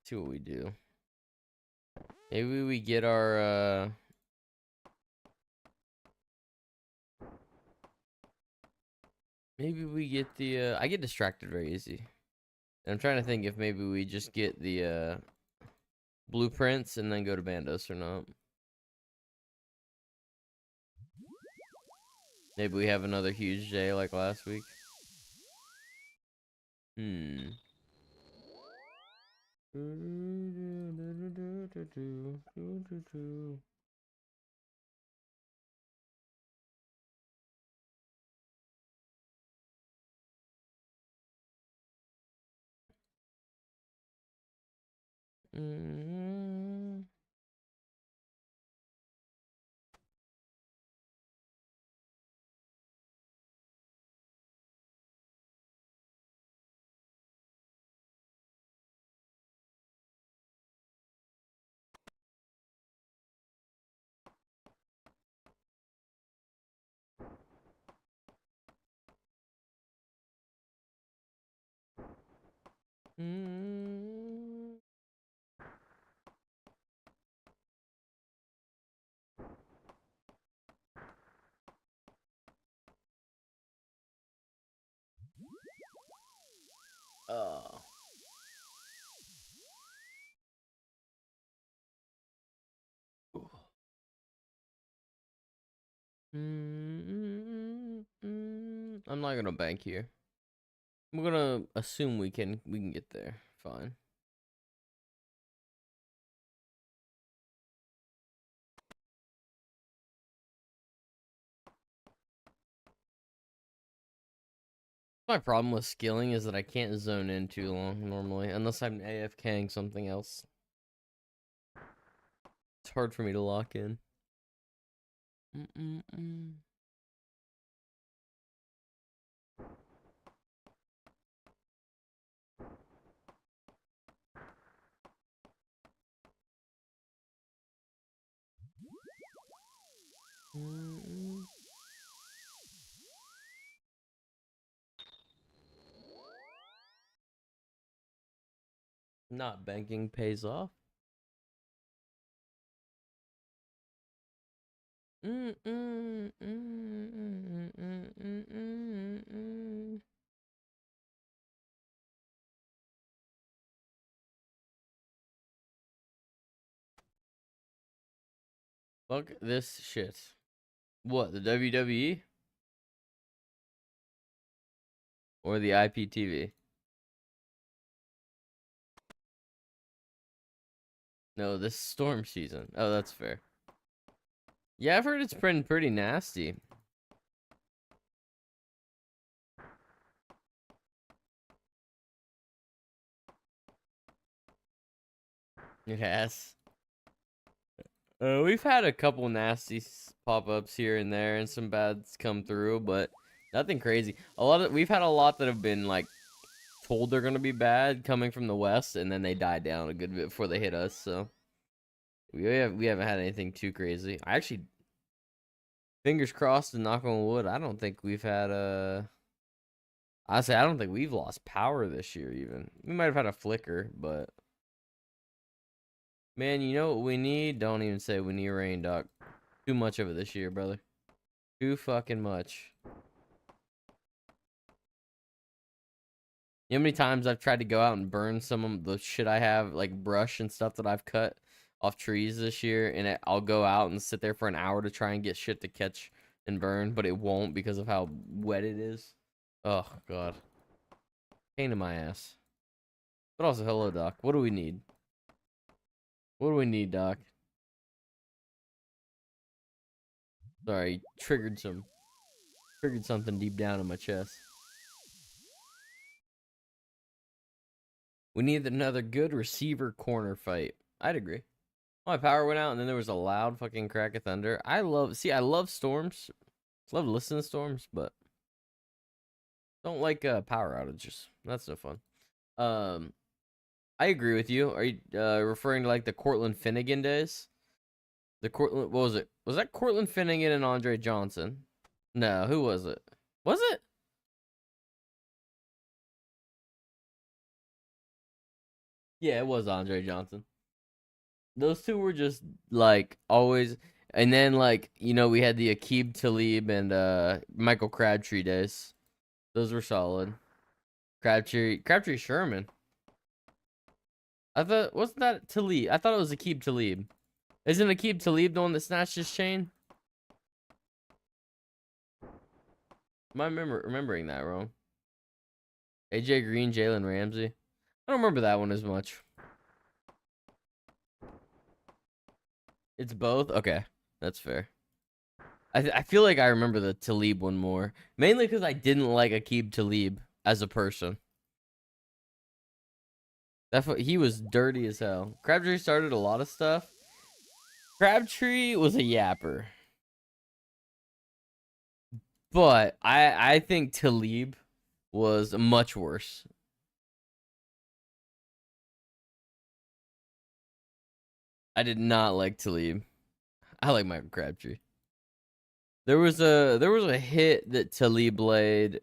see what we do. Maybe we get our maybe we get the I get distracted very easy. And I'm trying to think if maybe we just get the blueprints and then go to Bandos or not. Maybe we have another huge day like last week. Hmm. Oh. I'm not gonna bank here. I'm gonna assume we can get there. Fine. My problem with skilling is that I can't zone in too long normally, unless I'm AFKing something else. It's hard for me to lock in. Not banking pays off. Fuck this shit. What, the WWE or the IPTV? No, this storm season. Oh, that's fair. Yeah, I've heard it's been pretty nasty. It has. We've had a couple nasty pop-ups here and there, and some bads come through, but nothing crazy. We've had a lot that have been like told they're gonna be bad coming from the west, and then they died down a good bit before they hit us. So we haven't had anything too crazy. I actually, fingers crossed and knock on wood, I don't think we've had honestly, I don't think we've lost power this year. Even we might have had a flicker, but man, you know what we need? Don't even say we need rain, doc. Too much of it this year, brother. Too fucking much. You know how many times I've tried to go out and burn some of the shit I have, like brush and stuff that I've cut off trees this year, and I'll go out and sit there for an hour to try and get shit to catch and burn, but it won't because of how wet it is. Oh, God. Pain in my ass. But also, hello, Doc. What do we need? What do we need, Doc? Sorry, triggered something deep down in my chest. We need another good receiver corner fight. I'd agree. My power went out, and then there was a loud fucking crack of thunder. I love storms. Love listening to storms, but don't like power outages. That's no fun. I agree with you. Are you referring to like the Cortland Finnegan days? What was it? Was that Cortland Finnegan and Andre Johnson? No, who was it? Was it? Yeah, it was Andre Johnson. Those two were just like always, and then like we had the Aqib Talib and Michael Crabtree days. Those were solid. Crabtree Sherman. I thought wasn't that Talib? I thought it was Aqib Talib. Isn't Aqib Talib the one that snatched his chain? Am I remembering that wrong? AJ Green, Jalen Ramsey. I don't remember that one as much. It's both? Okay. That's fair. I feel like I remember the Talib one more. Mainly because I didn't like Aqib Talib as a person. He was dirty as hell. Crabtree started a lot of stuff. Crabtree was a yapper. But I think Talib was much worse. I did not like Talib. I like Michael Crabtree. There was a hit that Talib laid.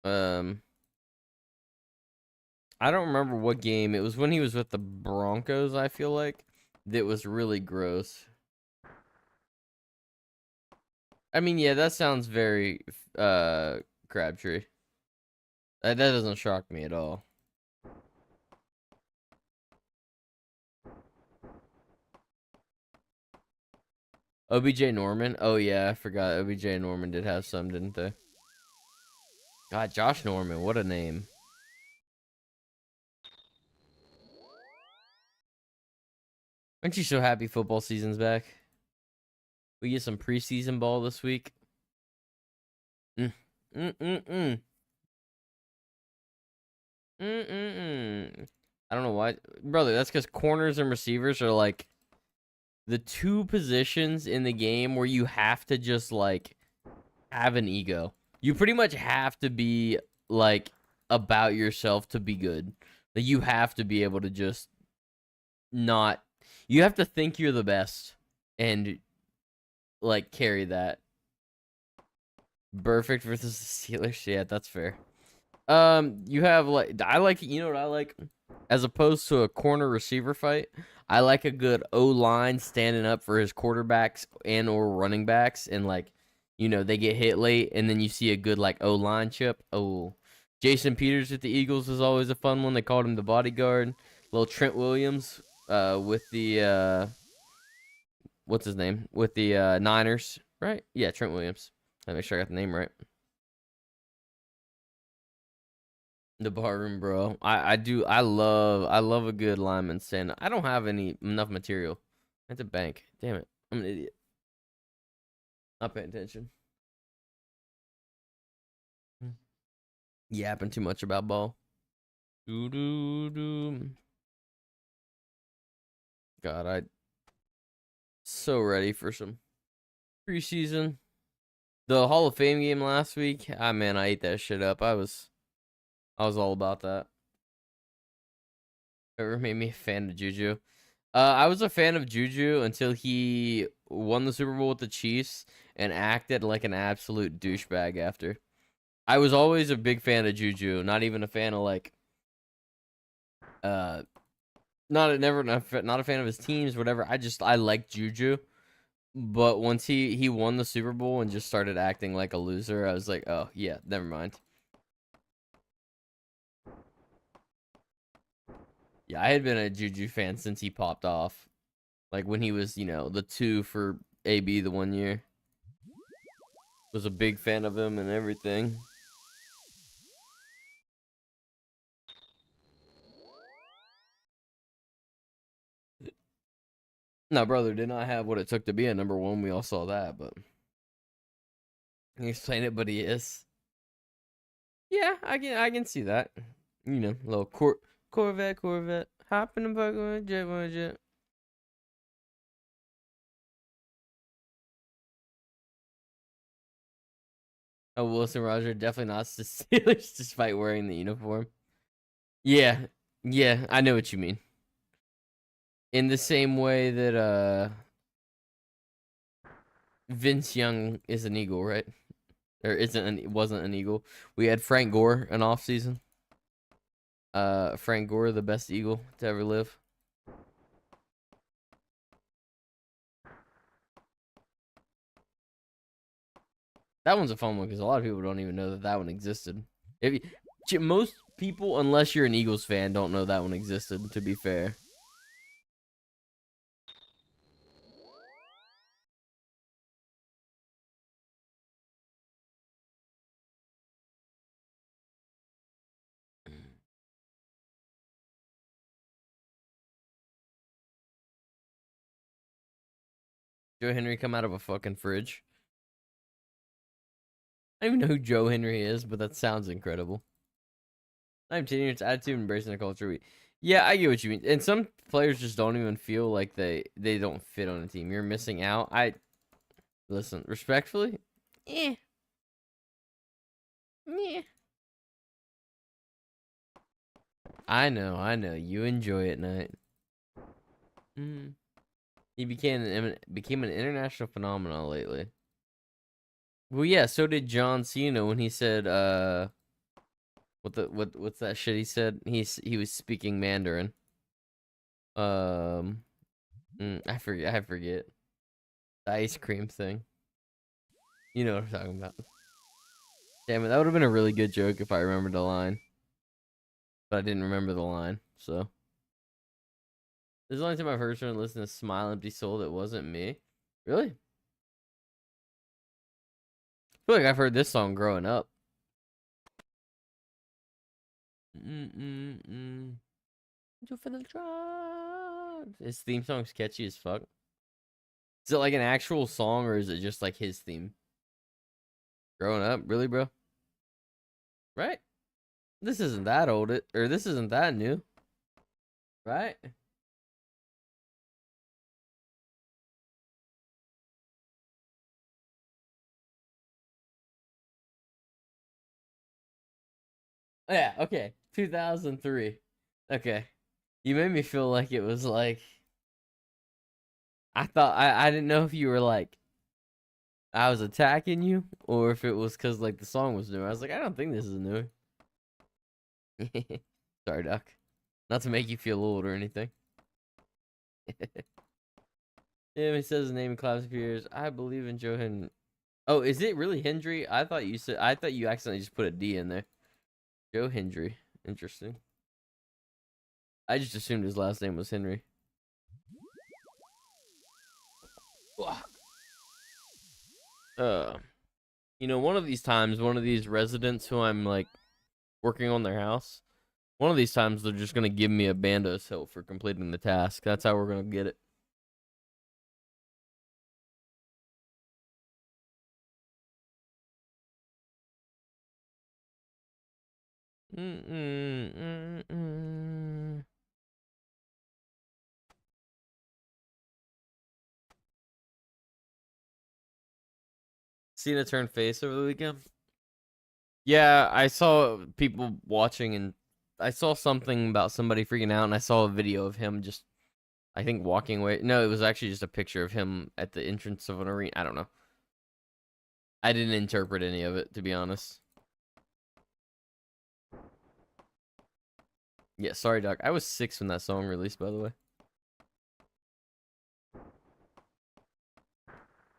Um, I don't remember what game. It was when he was with the Broncos, I feel like. That was really gross. I mean, yeah, that sounds very Crabtree. That doesn't shock me at all. OBJ Norman. Oh yeah, I forgot OBJ Norman did have some, didn't they? God, Josh Norman, what a name. Aren't you so happy football season's back? We get some preseason ball this week. Mm. Mm-mm-mm. Mm-mm-mm. I don't know why. Brother, that's because corners and receivers are like the two positions in the game where you have to just like have an ego. You pretty much have to be like about yourself to be good. Like you have to be able to just not, you have to think you're the best and like carry that. Perfect versus the Steelers. Yeah, that's fair. You have like, I like, you know what I like? As opposed to a corner receiver fight, I like a good O line standing up for his quarterbacks and or running backs, and like, they get hit late, and then you see a good like O line chip. Oh, Jason Peters with the Eagles is always a fun one. They called him the bodyguard. Little Trent Williams, with the what's his name? With the Niners, right? Yeah, Trent Williams. Let me make sure I got the name right. The barroom, bro. I love a good lineman stand. I don't have enough material. That's a bank. Damn it. I'm an idiot. Not paying attention. Yapping too much about ball. Doo doo doo. God, I so ready for some preseason. The Hall of Fame game last week. Ah man, I ate that shit up. I was all about that. Ever made me a fan of Juju? I was a fan of Juju until he won the Super Bowl with the Chiefs and acted like an absolute douchebag after. I was always a big fan of Juju, not even a fan of like uh not a fan of his teams, whatever. I like Juju. But once he won the Super Bowl and just started acting like a loser, I was like, "Oh, yeah, never mind." Yeah, I had been a Juju fan since he popped off. Like when he was, the 2 for AB the one year. Was a big fan of him and everything. No, brother did not have what it took to be a number one. We all saw that, but he's playing it, but he is. Yeah, I can see that. Little Corvette, hop in the back of a jet. Oh, Wilson Roger definitely not the Steelers despite wearing the uniform. Yeah, yeah, I know what you mean. In the same way that Vince Young is an Eagle, right? Or wasn't an Eagle. We had Frank Gore an off season. Frank Gore, the best Eagle to ever live. That one's a fun one because a lot of people don't even know that that one existed. Most people, unless you're an Eagles fan, don't know that one existed. To be fair. Joe Henry come out of a fucking fridge. I don't even know who Joe Henry is, but that sounds incredible. I'm changing its attitude, embracing the culture. Yeah, I get what you mean. And some players just don't even feel like they don't fit on a team. You're missing out. Listen respectfully. Eh. Meh. I know. You enjoy it, Knight. Mm. He became an international phenomenon lately. Well, yeah. So did John Cena when he said, what's that shit he said? He was speaking Mandarin. Um, I forget. I forget the ice cream thing. You know what I'm talking about. Damn it, that would have been a really good joke if I remembered the line, but I didn't remember the line. So this is the only time I've heard someone listen to "Smile Empty Soul" that wasn't me. Really? I feel like I've heard this song growing up. Mm-mm-mm. His theme song's catchy as fuck. Is it like an actual song or is it just like his theme? Growing up, really, bro? Right? This isn't that old, or this isn't that new, right? Yeah, okay. 2003. Okay. You made me feel like it was like I didn't know if you were like I was attacking you or if it was cuz like the song was new. I was like, I don't think this is new. Sorry, Doc. Not to make you feel old or anything. Yeah, he says his name in claps appears. I believe in Joe Henry. Oh, is it really Hendry? I thought you accidentally just put a D in there. Joe Hendry. Interesting. I just assumed his last name was Henry. Uh, one of these times, one of these residents who I'm like working on their house, one of these times they're just gonna give me a bandos hilt for completing the task. That's how we're gonna get it. Mm-mm-mm-mm. Cena turned face over the weekend. Yeah, I saw people watching, and I saw something about somebody freaking out, and I saw a video of him just, I think, walking away. No, it was actually just a picture of him at the entrance of an arena. I don't know. I didn't interpret any of it, to be honest. Yeah, sorry, Doc. I was 6 when that song released, by the way.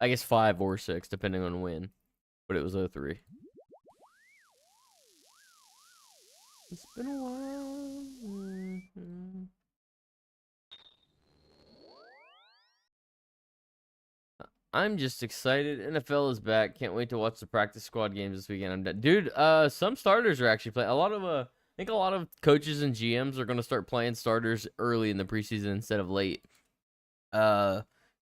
I guess 5 or 6, depending on when. But it was 03. It's been a while. I'm just excited. NFL is back. Can't wait to watch the practice squad games this weekend. I'm done. Dude, some starters are actually playing. I think a lot of coaches and GMs are going to start playing starters early in the preseason instead of late. Uh,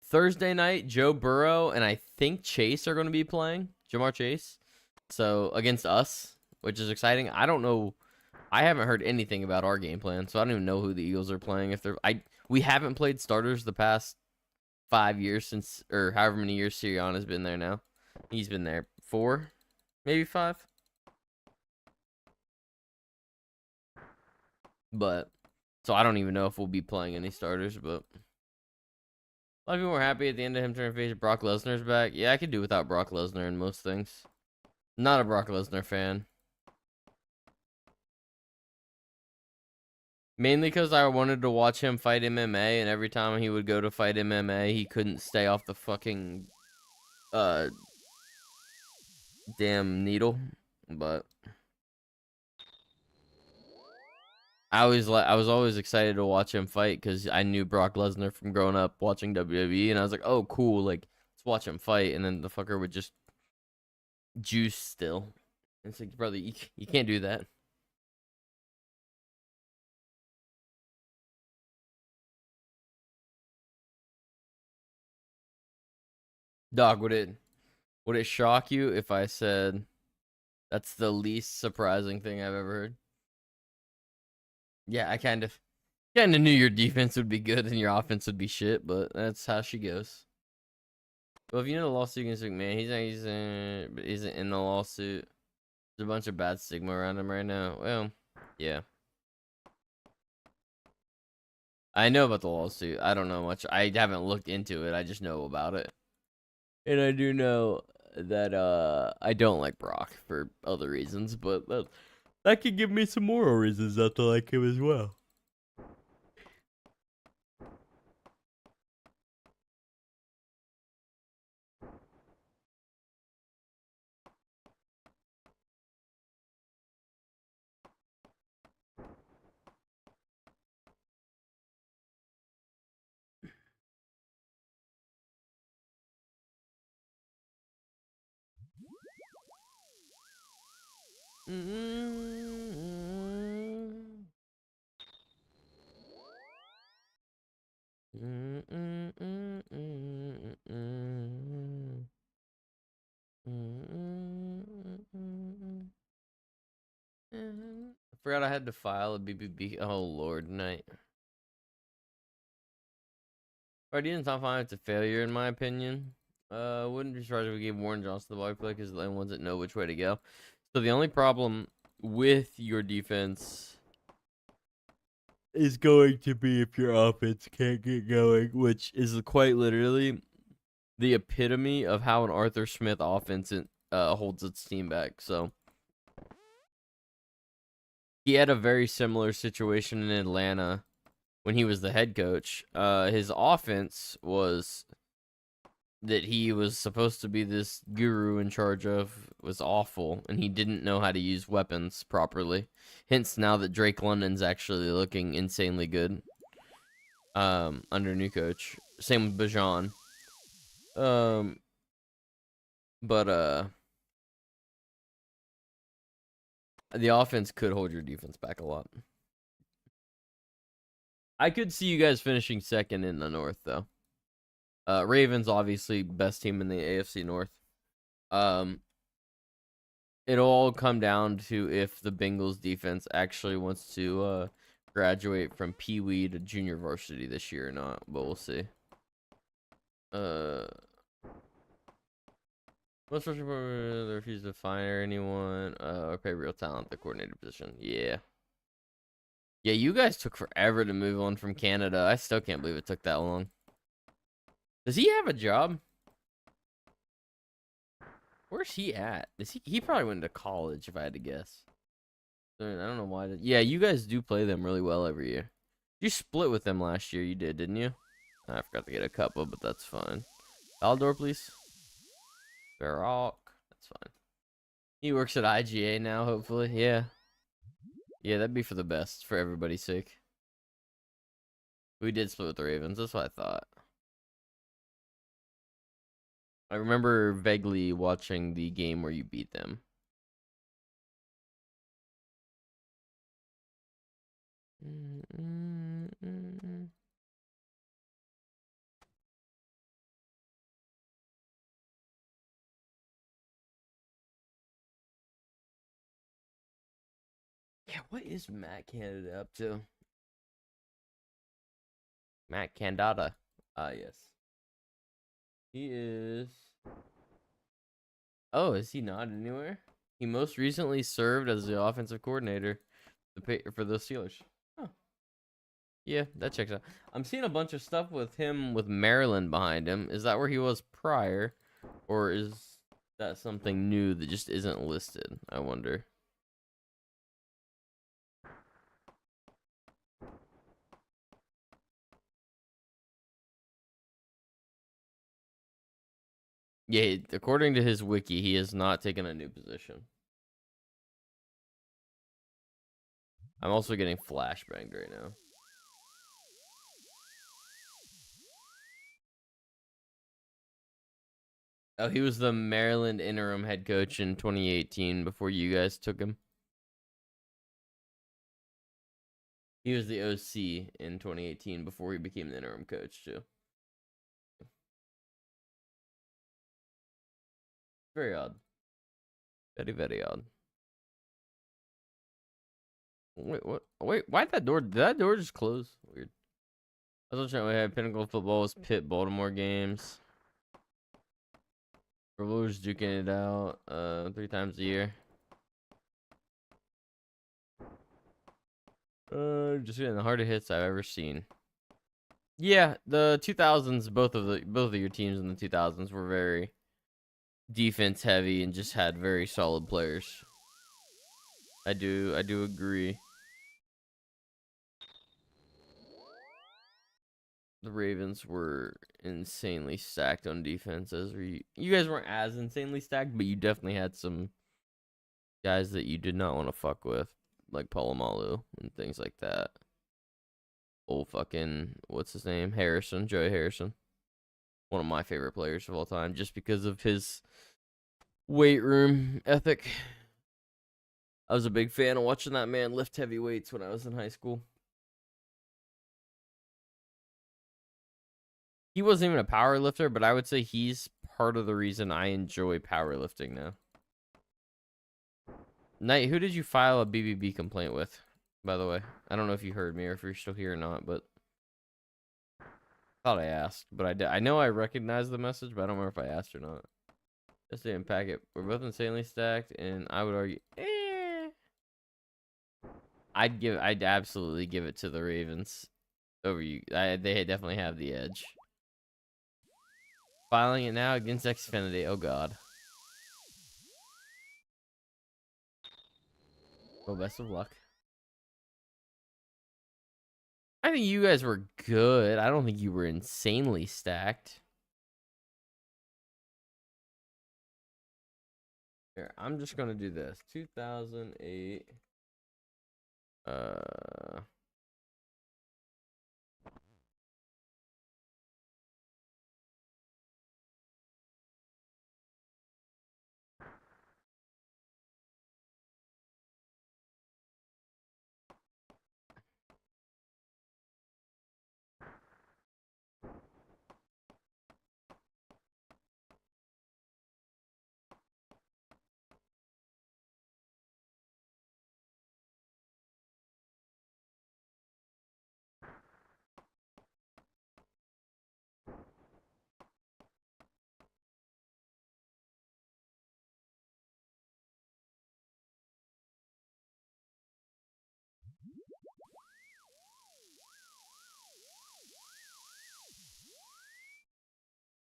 Thursday night, Joe Burrow and I think Chase are going to be playing. Jamar Chase. So against us, which is exciting. I don't know. I haven't heard anything about our game plan, so I don't even know who the Eagles are playing. We haven't played starters the past 5 years since, or however many years Sirianni has been there now. He's been there 4, maybe 5. But so I don't even know if we'll be playing any starters. But a lot of people were happy at the end of him turning face. Brock Lesnar's back. Yeah, I could do without Brock Lesnar in most things. Not a Brock Lesnar fan. Mainly because I wanted to watch him fight MMA, and every time he would go to fight MMA, he couldn't stay off the fucking uh damn needle. But I was always excited to watch him fight because I knew Brock Lesnar from growing up watching WWE, and I was like, oh cool, like let's watch him fight, and then the fucker would just juice still. And it's like, brother, you can't do that. Dog, would it shock you if I said that's the least surprising thing I've ever heard? Yeah, I kind of knew your defense would be good and your offense would be shit, but that's how she goes. Well, if you know the lawsuit against McMahon, he's in the lawsuit. There's a bunch of bad stigma around him right now. Well, yeah. I know about the lawsuit. I don't know much. I haven't looked into it. I just know about it. And I do know that I don't like Brock for other reasons, but that could give me some moral reasons not to like him as well. I forgot I had to file a BBB. Oh Lord, night. Guardian's not fine. It's a failure in my opinion. Wouldn't be surprised if we gave Warren Johnson the ball play because the only ones that know which way to go. So the only problem with your defense is going to be if your offense can't get going, which is quite literally the epitome of how an Arthur Smith offense holds its team back. So he had a very similar situation in Atlanta when he was the head coach. His offense was that he was supposed to be this guru in charge of was awful, and he didn't know how to use weapons properly. Hence, now that Drake London's actually looking insanely good under new coach. Same with Bajan. Um, but the offense could hold your defense back a lot. I could see you guys finishing second in the North, though. Ravens obviously best team in the AFC North. Um, it'll all come down to if the Bengals defense actually wants to graduate from Pee Wee to junior varsity this year or not, but we'll see. Most rushing for they refuse to fire anyone. Or pay real talent the coordinator position. Yeah. Yeah, you guys took forever to move on from Canada. I still can't believe it took that long. Does he have a job? Where's he at? He probably went to college if I had to guess. I don't know why. Yeah, you guys do play them really well every year. You split with them last year. You did, didn't you? I forgot to get a couple, but that's fine. Aldor, please. Baroque. That's fine. He works at IGA now, hopefully. Yeah. Yeah, that'd be for the best, for everybody's sake. We did split with the Ravens. That's what I thought. I remember vaguely watching the game where you beat them. Yeah, what is Matt Canada up to? Matt Candada. Ah, yes. He is. Oh, is he not anywhere? He most recently served as the offensive coordinator for the Steelers. Huh. Yeah, that checks out. I'm seeing a bunch of stuff with him with Maryland behind him. Is that where he was prior? Or is that something new that just isn't listed? I wonder. Yeah, according to his wiki, he has not taken a new position. I'm also getting flashbanged right now. Oh, he was the Maryland interim head coach in 2018 before you guys took him. He was the OC in 2018 before he became the interim coach, too. Very odd. Very, very odd. Wait, what? Wait, why'd that door? Did that door just close? Weird. I was watching we had Pinnacle Football's Pitt Baltimore games. Brewers duking it out 3 times a year. Just getting the hardest hits I've ever seen. Yeah, the 2000s, both of your teams in the 2000s were very defense heavy and just had very solid players. I do agree. The Ravens were insanely stacked on defense. You guys weren't as insanely stacked, but you definitely had some guys that you did not want to fuck with, like Palomalu and things like that. Old fucking what's his name? Harrison, Joey Harrison. One of my favorite players of all time, just because of his weight room ethic. I was a big fan of watching that man lift heavy weights when I was in high school. He wasn't even a power lifter, but I would say he's part of the reason I enjoy powerlifting now. Knight, who did you file a BBB complaint with, by the way? I don't know if you heard me or if you're still here or not, but thought I asked, but I did. I know I recognized the message, but I don't remember if I asked or not. Just didn't pack it. We're both insanely stacked, and I would argue, I'd absolutely give it to the Ravens over you. They definitely have the edge. Filing it now against Xfinity. Oh god. Well, best of luck. I think you guys were good. I don't think you were insanely stacked. Here, I'm just gonna do this. 2008.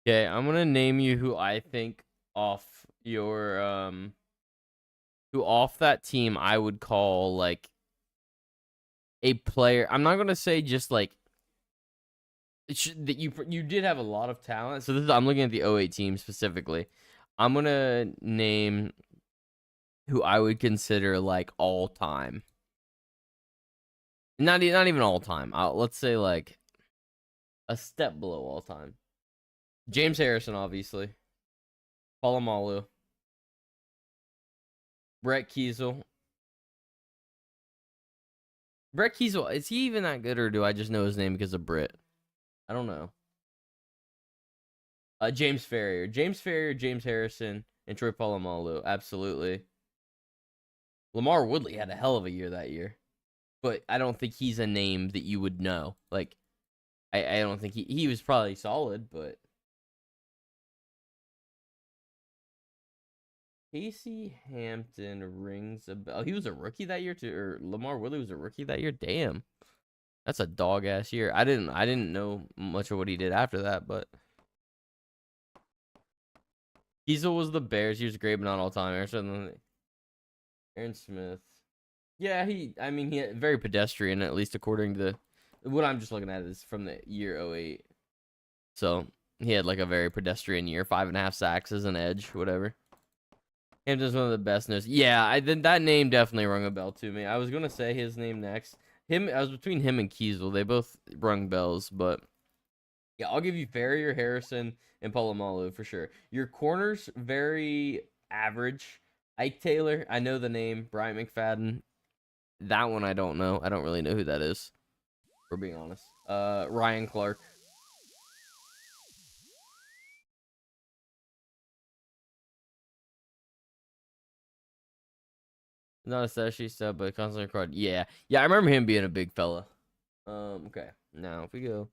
Okay, I'm gonna name you who I think off your who off that team I would call like a player. I'm not gonna say just like that you did have a lot of talent. So I'm looking at the '08 team specifically. I'm gonna name who I would consider like all time. Not even all time. Let's say like a step below all time. James Harrison, obviously. Palomalu. Brett Kiesel. Brett Kiesel, is he even that good, or do I just know his name because of Britt? I don't know. James Farrier. James Farrier, James Harrison, and Troy Polamalu. Absolutely. Lamar Woodley had a hell of a year that year. But I don't think he's a name that you would know. Like, I don't think he was probably solid, but Casey Hampton rings a bell. He was a rookie that year too, or Lamar Woodley was a rookie that year. Damn. That's a dog ass year. I didn't know much of what he did after that, but Kiesel was the Bears. He was great, but not all time. Aaron Smith. Yeah, he very pedestrian, at least according to what I'm just looking at is from the year '08. So he had like a very pedestrian year, 5.5 sacks as an edge, whatever. Hampton's one of the best news. Yeah, that name definitely rung a bell to me. I was gonna say his name next. I was between him and Kiesel. They both rung bells, but yeah, I'll give you Farrier, Harrison, and Polamalu for sure. Your corners very average. Ike Taylor, I know the name. Bryant McFadden, that one I don't know. I don't really know who that is, for being honest. Ryan Clark. Not a stashy stuff, but constantly card. Yeah, yeah. I remember him being a big fella. Okay. Now if we go,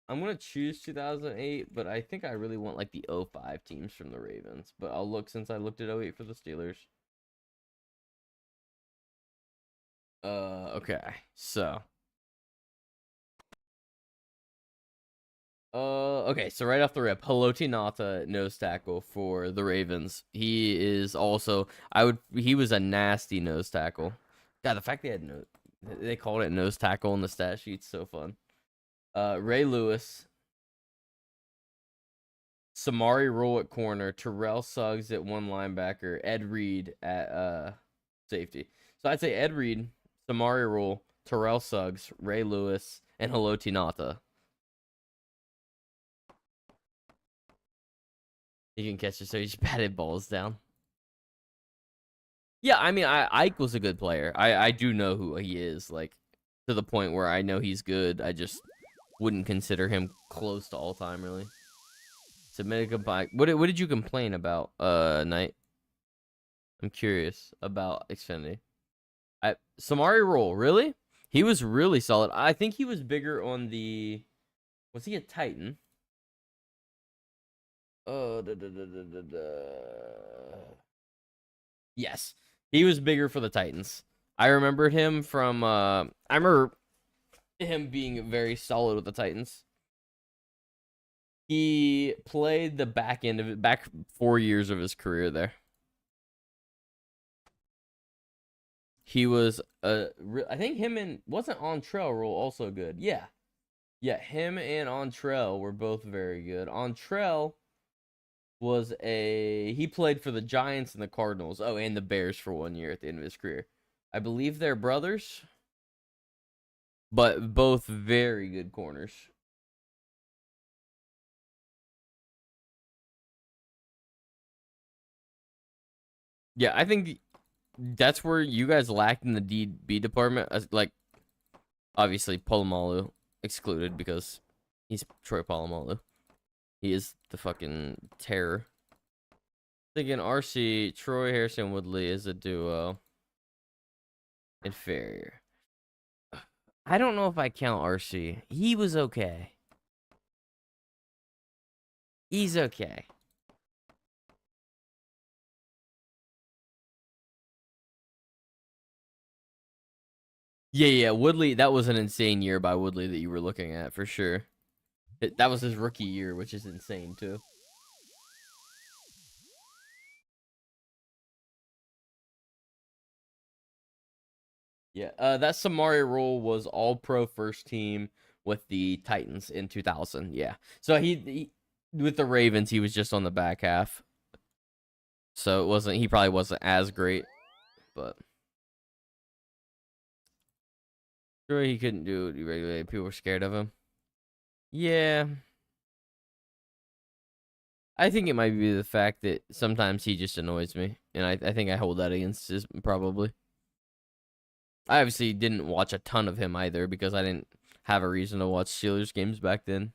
I'm gonna choose 2008, but I think I really want like the '05 teams from the Ravens. But I'll look since I looked at '08 for the Steelers. Okay. So, okay. So right off the rip, Haloti Nata, nose tackle for the Ravens. He is also, he was a nasty nose tackle. God, the fact they called it nose tackle in the stat sheet's so fun. Ray Lewis, Samari Rule at corner, Terrell Suggs at one linebacker, Ed Reed at safety. So I'd say Ed Reed, Samari Rule, Terrell Suggs, Ray Lewis, and Haloti Nata. He can catch it, so he just batted balls down. Yeah, I mean, Ike was a good player. I do know who he is, like to the point where I know he's good. I just wouldn't consider him close to all time, really. Submit a complaint. What did you complain about, Knight? I'm curious about Xfinity. Samari Roll, really? He was really solid. I think he was bigger on the. Was he a Titan? Yes, he was bigger for the Titans. I remembered him from. I remember him being very solid with the Titans. He played the back end of it, back 4 years of his career there. He was I think him and wasn't Ontrell Roll also good. Yeah, yeah, him and Ontrell were both very good. Ontrell was he played for the Giants and the Cardinals. Oh, and the Bears for 1 year at the end of his career. I believe they're brothers, but both very good corners. Yeah, I think that's where you guys lacked in the DB department. Like, obviously, Palomalu excluded because he's Troy Polamalu. He is the fucking terror. Thinking RC, Troy Harrison Woodley is a duo. Inferior. I don't know if I count RC. He was okay. He's okay. Yeah, yeah. Woodley, that was an insane year by Woodley that you were looking at for sure. That was his rookie year, which is insane too. Yeah, that Samari role was all pro first team with the Titans in 2000. Yeah. So he with the Ravens, he was just on the back half. So he probably wasn't as great, but sure he couldn't do it regularly. People were scared of him. Yeah. I think it might be the fact that sometimes he just annoys me, and I think I hold that against his probably. I obviously didn't watch a ton of him either because I didn't have a reason to watch Steelers games back then.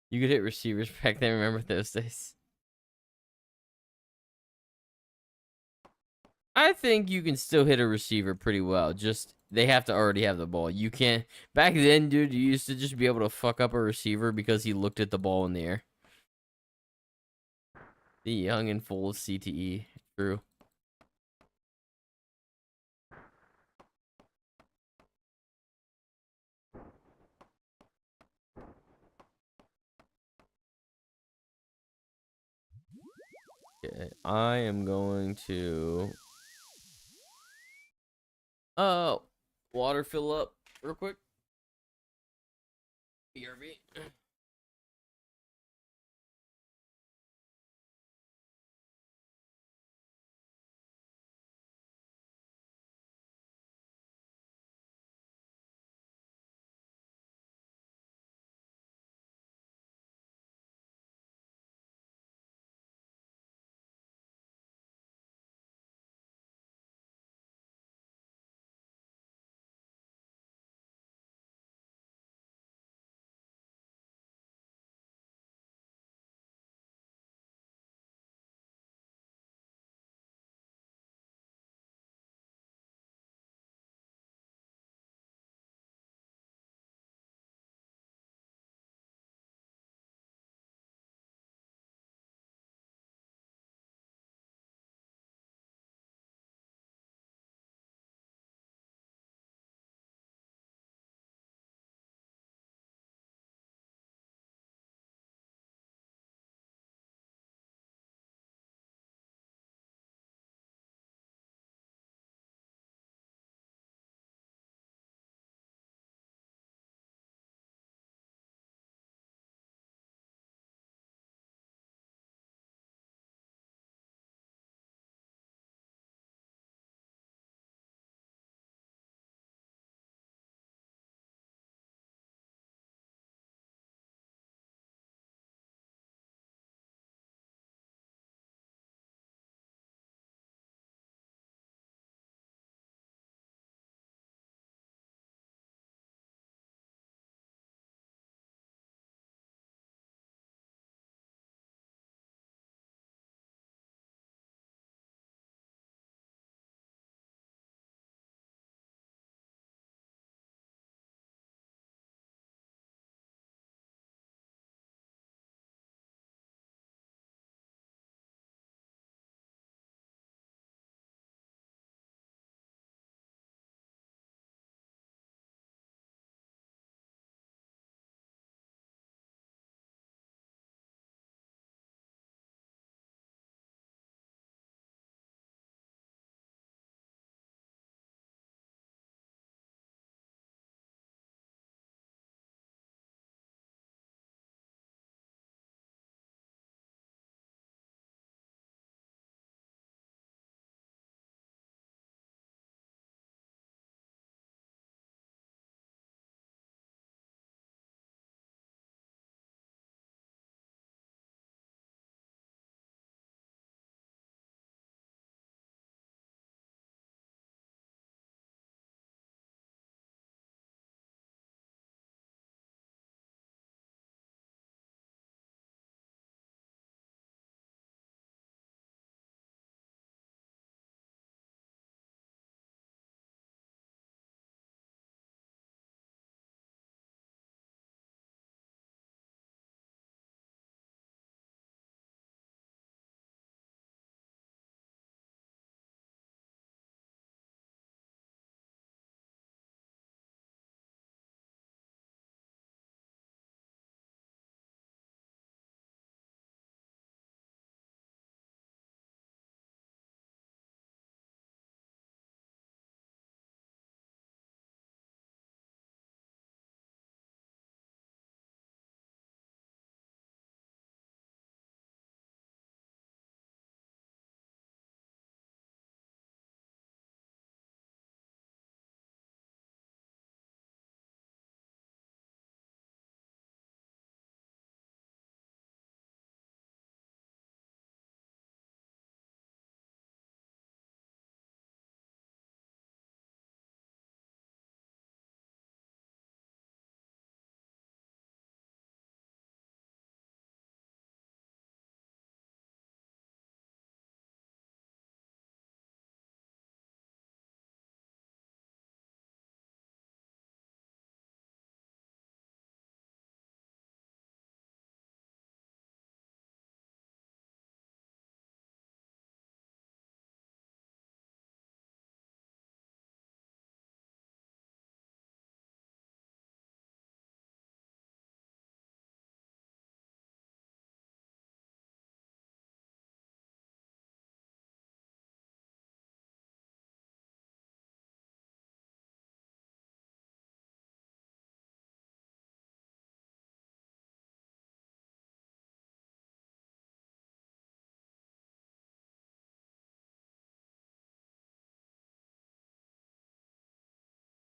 You could hit receivers back then. Remember those days? I think you can still hit a receiver pretty well. Just they have to already have the ball. You can't. Back then, dude, you used to just be able to fuck up a receiver because he looked at the ball in the air. The young and full of CTE. True. Okay, I am going to uh water fill up real quick. BRB.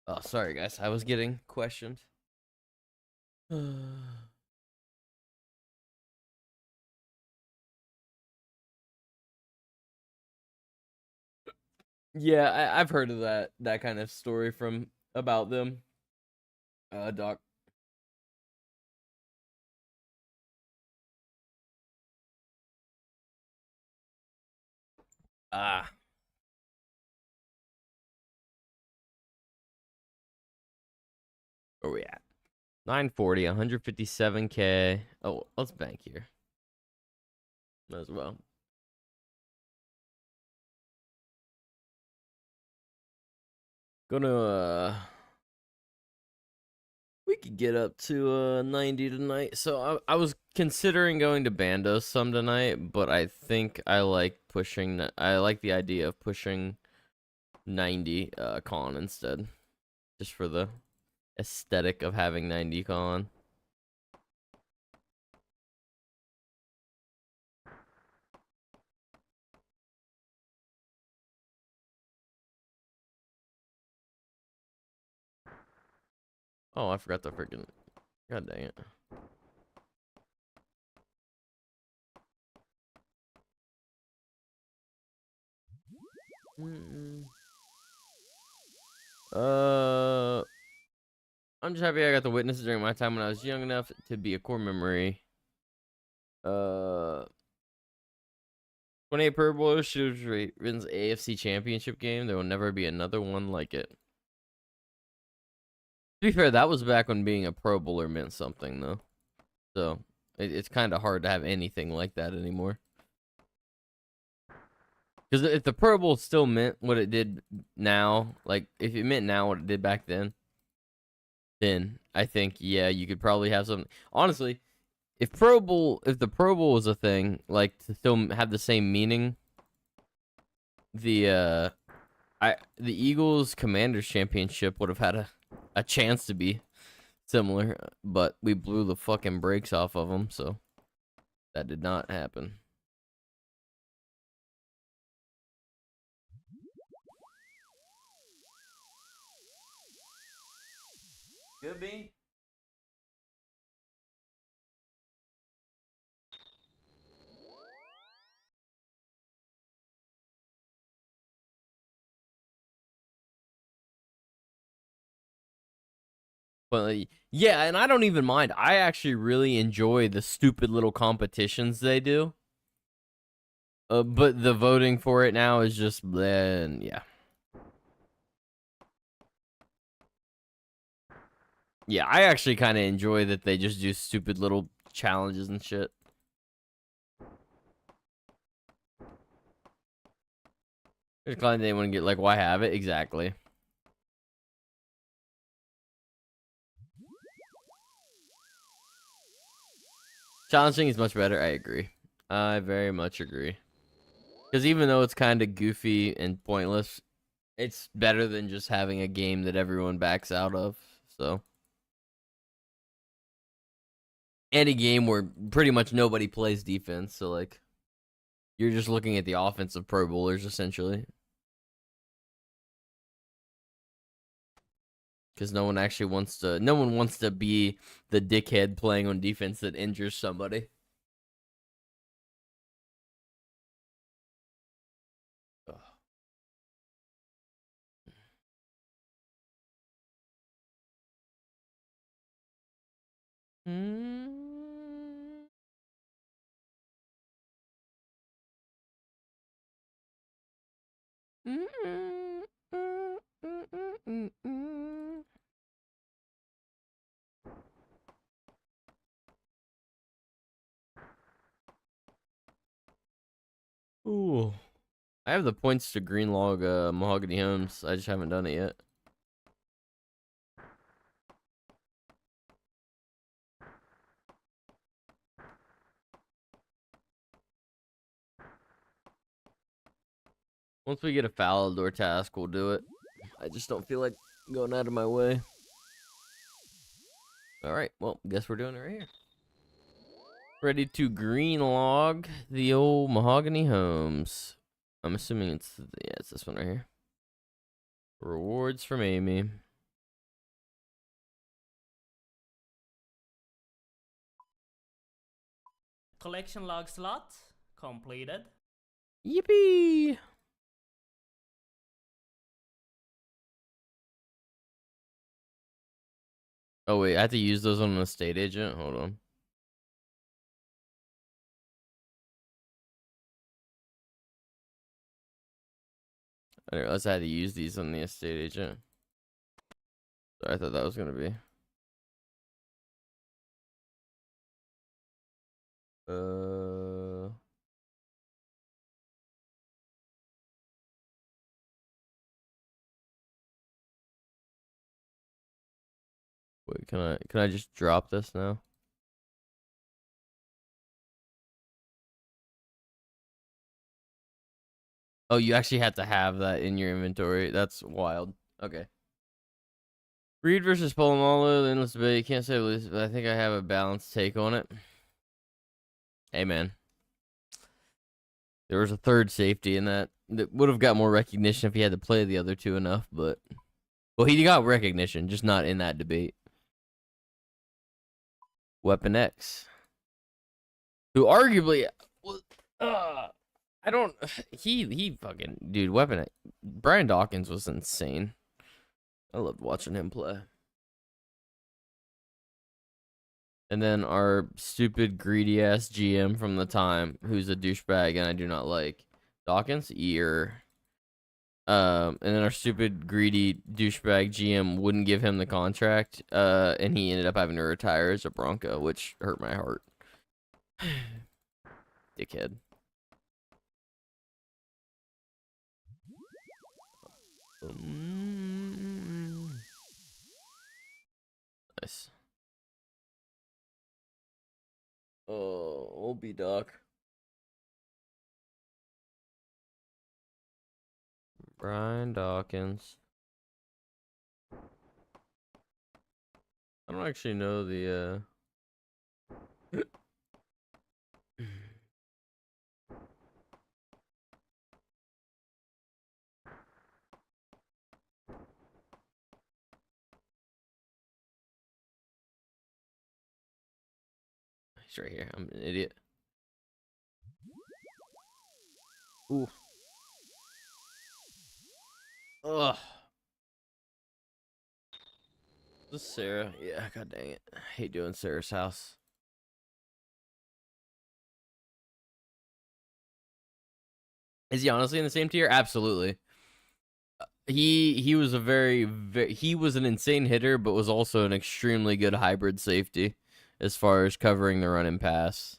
Oh, sorry guys, I was getting questioned. Yeah, I've heard of that kind of story from about them. Doc. Ah, where we at? 940, 157K. Oh, let's bank here. Might as well. Gonna we could get up to 90 tonight. So I was considering going to Bandos some tonight, but I think I like pushing. I like the idea of pushing 90 con instead, just for the aesthetic of having 90 con. Oh, I forgot the freaking. God dang it. Uh, I'm just happy I got to witness it during my time when I was young enough to be a core memory. 28 Pro Bowl should wins AFC Championship game. There will never be another one like it. To be fair, that was back when being a Pro Bowler meant something, though. So it's kind of hard to have anything like that anymore. Because if the Pro Bowl still meant what it did now, like if it meant now what it did back then I think yeah, you could probably have something. Honestly, if the Pro Bowl was a thing, like to still have the same meaning, the Eagles Commanders Championship would have had a chance to be similar, but we blew the fucking brakes off of them, so that did not happen. Could be. But yeah, and I don't even mind. I actually really enjoy the stupid little competitions they do. But the voting for it now is just bleh, yeah. Yeah, I actually kind of enjoy that they just do stupid little challenges and shit. Just glad they want to get like, why have it? Exactly. Challenging is much better. I agree. I very much agree. Because even though it's kind of goofy and pointless, it's better than just having a game that everyone backs out of. So, any game where pretty much nobody plays defense. So, like, you're just looking at the offensive Pro Bowlers essentially. Because no one actually wants to. No one wants to be the dickhead playing on defense that injures somebody. Ugh. Mm. Mm, mm, mm, mm, mm, mm. Ooh. I have the points to green log Mahogany Homes. I just haven't done it yet. Once we get a Falador task, we'll do it. I just don't feel like going out of my way. Alright, well, guess we're doing it right here. Ready to green log the old Mahogany Homes. I'm assuming it's, yeah, it's this one right here. Rewards from Amy. collection log slot completed. Yippee! Oh wait, I have to use those on an estate agent? Hold on. I didn't realize I had to use these on the estate agent. Sorry, I thought that was gonna be. Wait, can I just drop this now? Oh, you actually have to have that in your inventory. That's wild. Okay. Reed versus Polamalu, endless debate. You can't say lose, but I think I have a balanced take on it. Hey, man. There was a third safety in that would have got more recognition if he had to play the other two enough, but well, he got recognition, just not in that debate. Weapon X, who arguably, I don't, he fucking dude, Weapon X. Brian Dawkins was insane. I loved watching him play. And then our stupid, greedy ass GM from the time, who's a douchebag and I do not like. Dawkins, ear. And then our stupid, greedy douchebag GM wouldn't give him the contract. And he ended up having to retire as a Bronco, which hurt my heart. Dickhead. Nice. Oh, old B Doc. Brian Dawkins. I don't actually know the He's right here. I'm an idiot. Ooh. Ugh. This is Sarah. Yeah, god dang it. I hate doing Sarah's house. Is he honestly in the same tier? Absolutely. He was a he was an insane hitter, but was also an extremely good hybrid safety as far as covering the run and pass.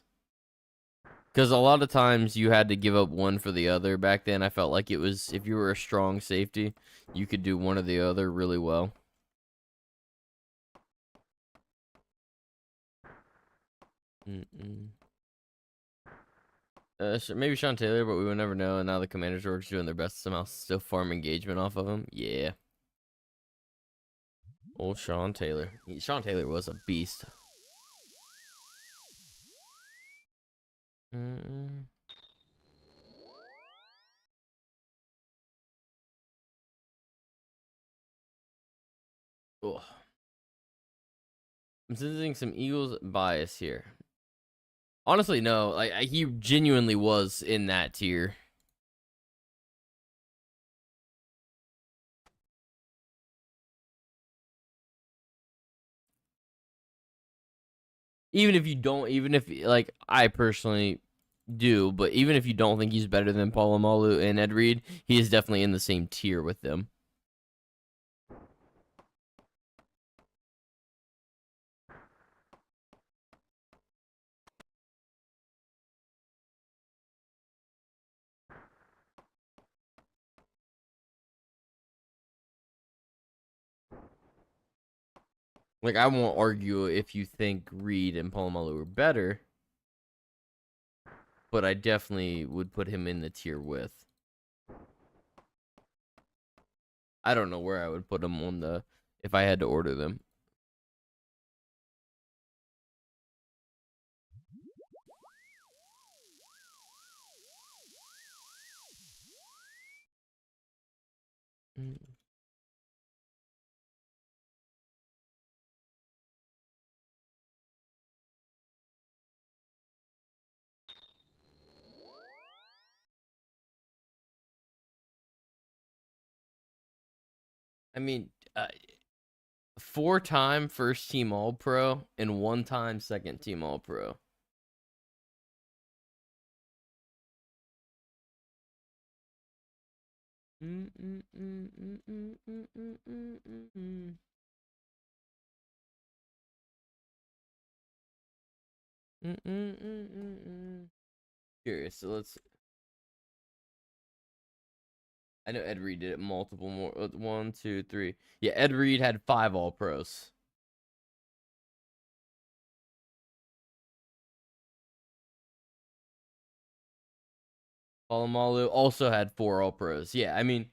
Because a lot of times you had to give up one for the other. Back then, I felt like it was if you were a strong safety, you could do one or the other really well. Maybe Sean Taylor, but we would never know. And now the Commanders are doing their best to somehow still farm engagement off of him. Yeah. Old Sean Taylor. Sean Taylor was a beast. Oh. I'm sensing some Eagles bias here. Honestly, no. Like he genuinely was in that tier. Even if like I personally do, but even if you don't think he's better than Polamalu and Ed Reed, he is definitely in the same tier with them. Like I won't argue if you think Reed and Polamalu are better, but I definitely would put him in the tier with. I don't know where I would put him on the if I had to order them. I mean, 4-time first team All Pro and 1-time second team All Pro. Curious. So let's. I know Ed Reed did it multiple more. 1, 2, 3. Yeah, Ed Reed had 5 All Pros. Palomalu also had 4 All Pros. Yeah, I mean,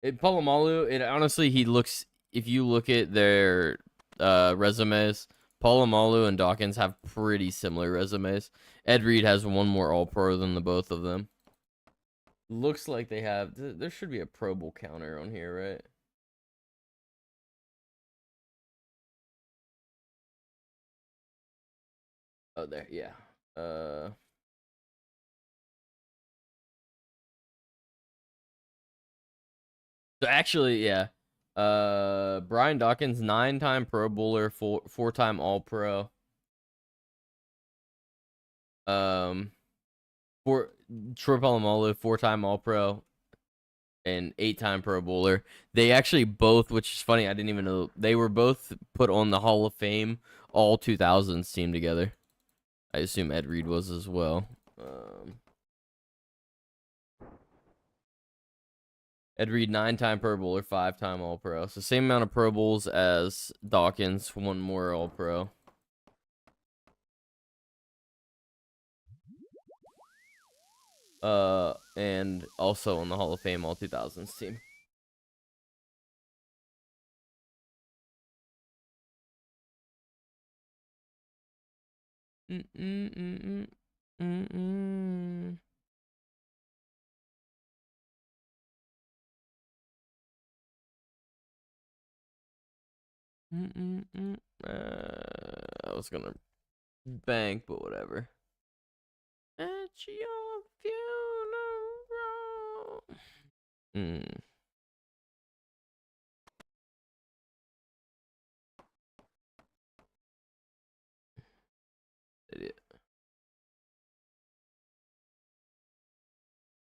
Palomalu. It honestly, he looks. If you look at their resumes, Palomalu and Dawkins have pretty similar resumes. Ed Reed has 1 more All Pro than the both of them. Looks like they have. There should be a Pro Bowl counter on here, right? Oh, there. Yeah. So actually, yeah. Brian Dawkins, 9-time Pro Bowler, 4-time All Pro. For Troy Polamalu, 4-time All Pro and 8-time Pro Bowler. They actually both, which is funny, I didn't even know they were both put on the Hall of Fame all 2000s team together. I assume Ed Reed was as well. Ed Reed, 9-time Pro Bowler, 5-time All Pro. So same amount of Pro Bowls as Dawkins, 1 more All Pro. And also on the Hall of Fame all 2000s team. I was gonna bank, but whatever. At your funeral. Idiot.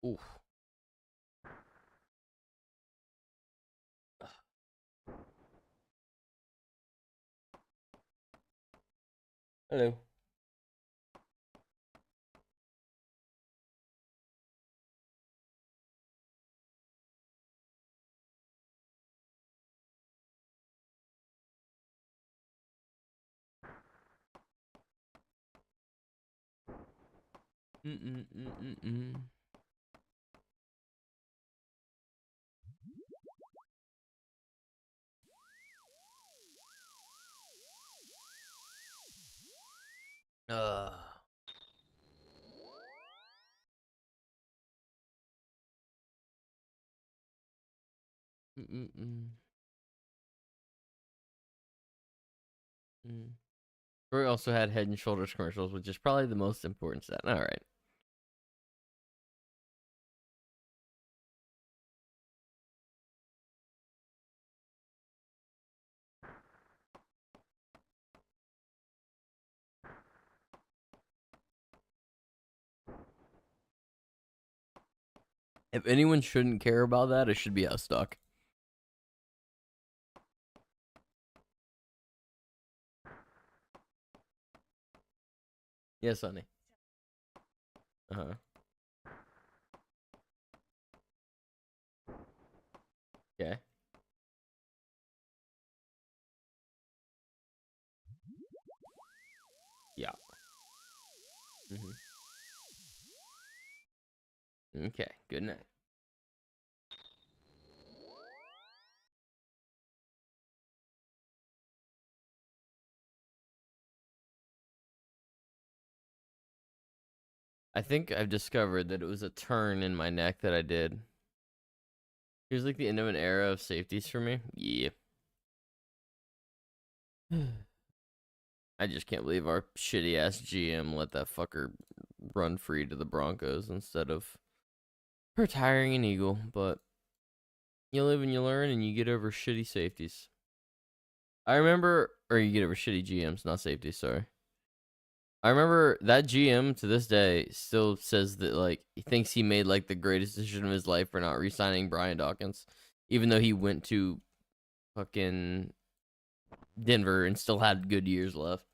Oof. Hello. Uh. Roy also had Head and Shoulders commercials, which is probably the most important set. All right. If anyone shouldn't care about that, it should be us, Doc. Yes, honey. Uh-huh. Okay. Yeah. Okay. Good night. I think I've discovered that it was a turn in my neck that I did. Here's like the end of an era of safeties for me. Yeah. I just can't believe our shitty ass GM let that fucker run free to the Broncos instead of retiring an Eagle, but You live and you learn, and you get over shitty safeties. I remember, or you get over shitty GMs, not safeties. Sorry. I remember that GM to this day still says that like he thinks he made like the greatest decision of his life for not re-signing Brian Dawkins, even though he went to fucking Denver and still had good years left.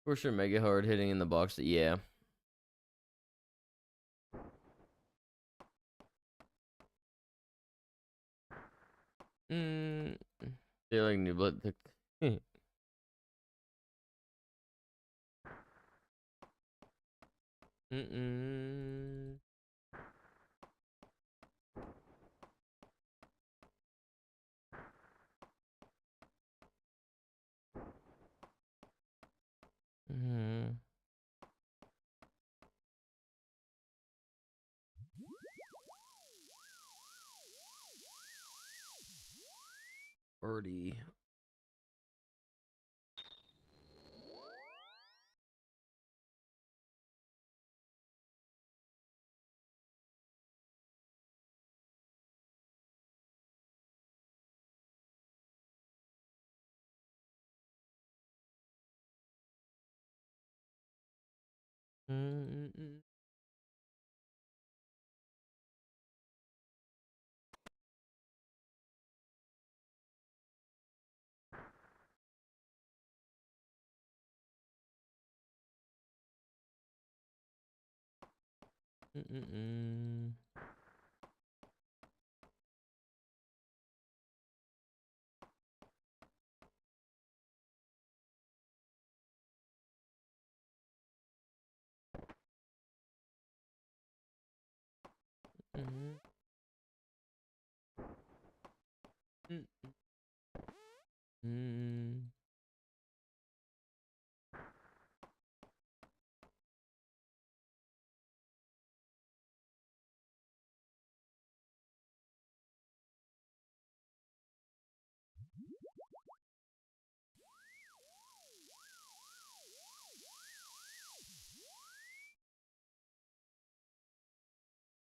For sure, mega hard hitting in the box. Yeah. Mm, they're like new, but mm-mm. Mm. Birdie. Mm-mm. Mm-mm. Mm-mm. Mm-mm.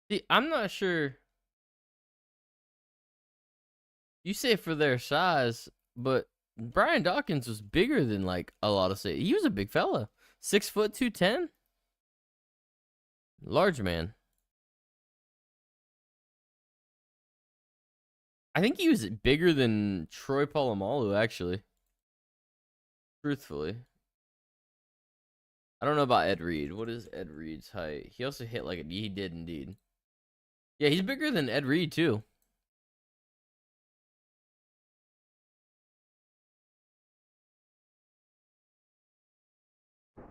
See, I'm not sure. You say for their size, but Brian Dawkins was bigger than like a lot of say. He was a big fella, 6 foot 210, large man. I think he was bigger than Troy Polamalu actually. Truthfully, I don't know about Ed Reed. What is Ed Reed's height? He also hit like he did indeed. Yeah, he's bigger than Ed Reed too.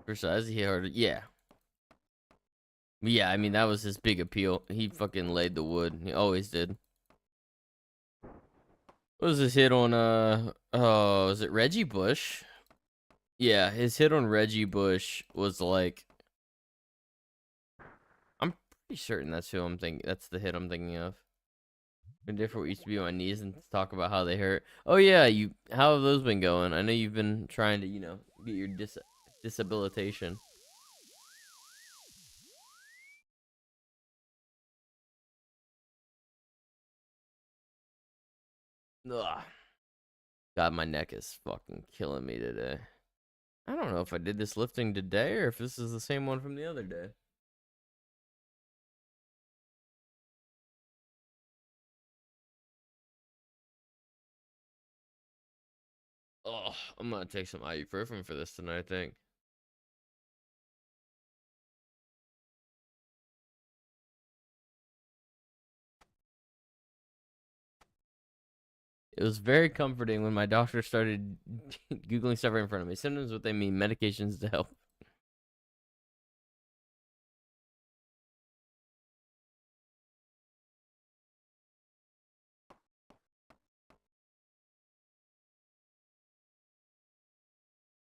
For size, he hard. Yeah, yeah. I mean that was his big appeal. He fucking laid the wood. He always did. What was his hit on? Oh, is it Reggie Bush? Yeah, his hit on Reggie Bush was like, I'm pretty certain that's who I'm thinking. That's the hit I'm thinking of. Been different. Used to be on my knees and talk about how they hurt. Oh yeah, you. How have those been going? I know you've been trying to, get your disabilitation. Ugh. God, my neck is fucking killing me today. I don't know if I did this lifting today or if this is the same one from the other day. Oh, I'm gonna take some ibuprofen for this tonight, I think. It was very comforting when my doctor started Googling stuff right in front of me. Symptoms, what they mean, medications to help.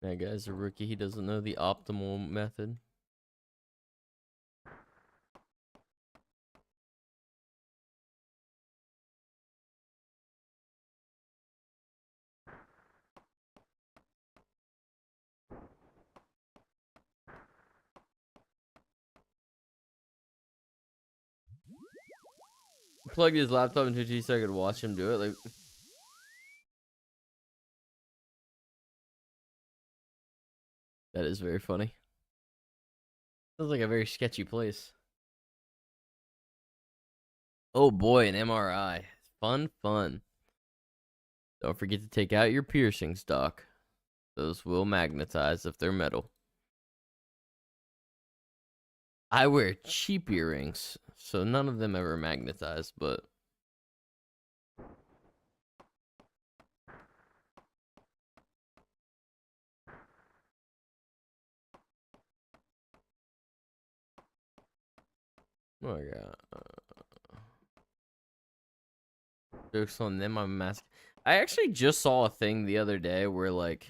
That guy's a rookie. He doesn't know the optimal method. plugged his laptop into TV so I could watch him do it. Like, that is very funny. Sounds like a very sketchy place. Oh boy, an MRI. Fun, fun. Don't forget to take out your piercings, Doc. Those will magnetize if they're metal. I wear cheap earrings, so none of them ever magnetize, but oh my god. Jokes on them, I'm mask. I actually just saw a thing the other day where, like,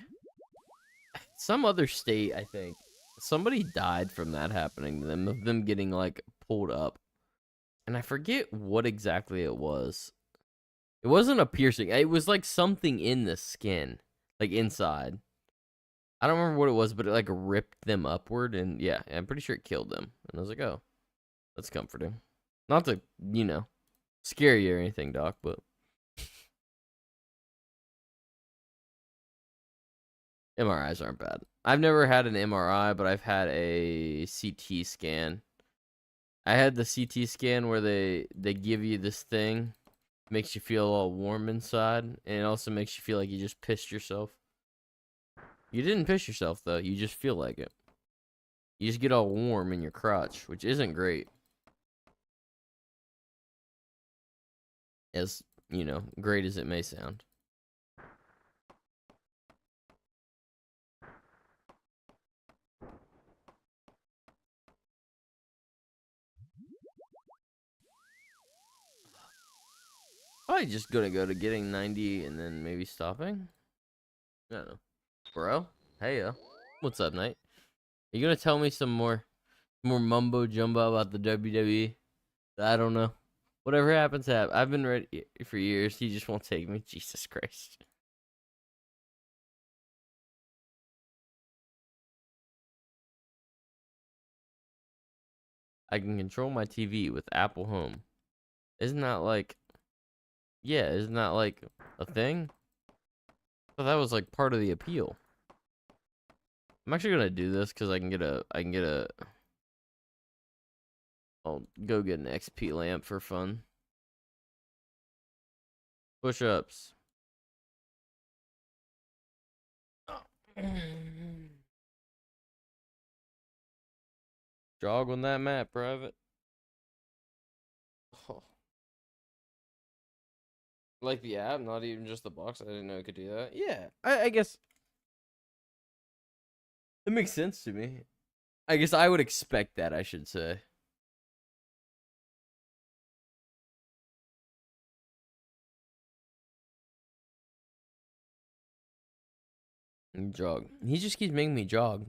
some other state, I think, somebody died from that happening to them, of them getting, like, pulled up. And I forget what exactly it was. It wasn't a piercing. It was, like, something in the skin, like, inside. I don't remember what it was, but it, like, ripped them upward. And, yeah, I'm pretty sure it killed them. And I was like, oh, that's comforting. Not to, you know, scare you or anything, Doc, but MRIs aren't bad. I've never had an MRI, but I've had a CT scan. I had the CT scan where they give you this thing, makes you feel all warm inside, and it also makes you feel like you just pissed yourself. You didn't piss yourself though, you just feel like it. You just get all warm in your crotch, which isn't great. As, you know, great as it may sound. Probably just gonna go to getting 90 and then maybe stopping. I don't know. Bro, hey what's up, Knight? Are you gonna tell me some more mumbo jumbo about the WWE? I don't know. Whatever happens, happens. I've been ready for years. He just won't take me. Jesus Christ. I can control my TV with Apple Home. Isn't that like, yeah, isn't that like a thing? I thought that was like part of the appeal. I'm actually gonna do this because I can get a, I'll go get an XP lamp for fun. Push-ups. Jog on that map, private. Oh. Like the app, not even just the box. I didn't know it could do that. Yeah, I guess it makes sense to me. I guess I would expect that, I should say. Jog. He just keeps making me jog.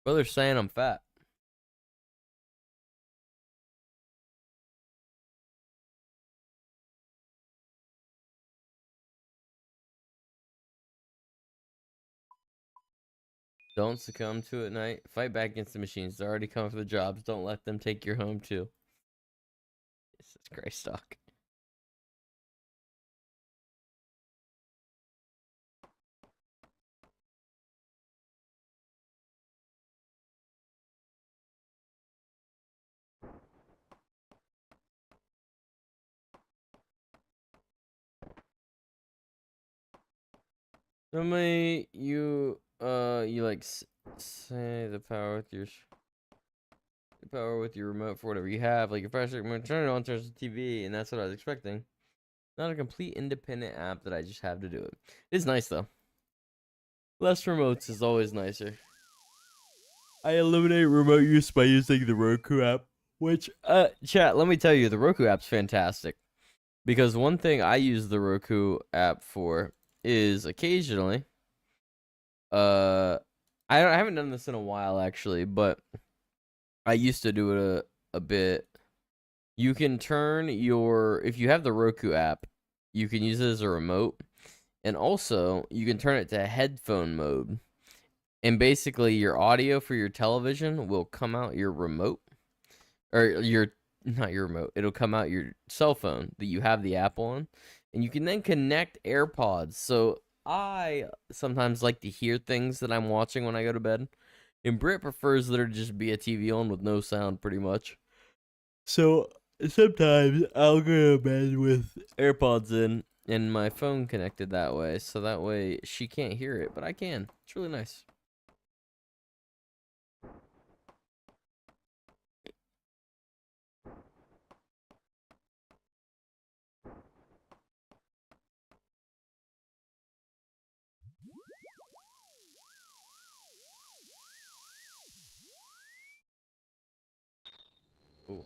Brother's saying I'm fat. Don't succumb to it at night. Fight back against the machines. They're already coming for the jobs. Don't let them take your home too. This is great stock. Somebody, you like say the power with your remote for whatever you have, like your fire stick remote, turn it on, turns the TV, and that's what I was expecting. Not a complete independent app that I just have to do it. It's nice though. Less remotes is always nicer. I eliminate remote use by using the Roku app, which, chat, let me tell you, the Roku app's fantastic. Because one thing I use the Roku app for is occasionally, I haven't done this in a while actually, but I used to do it a bit. You can turn if you have the Roku app, you can use it as a remote. And also, you can turn it to headphone mode. And basically, your audio for your television will come out your remote. Or your not your remote. It'll come out your cell phone that you have the app on, and you can then connect AirPods. So I sometimes like to hear things that I'm watching when I go to bed, and Britt prefers there to just be a TV on with no sound, pretty much. So sometimes I'll go to bed with AirPods in and my phone connected that way, so that way she can't hear it, but I can. It's really nice. Ooh.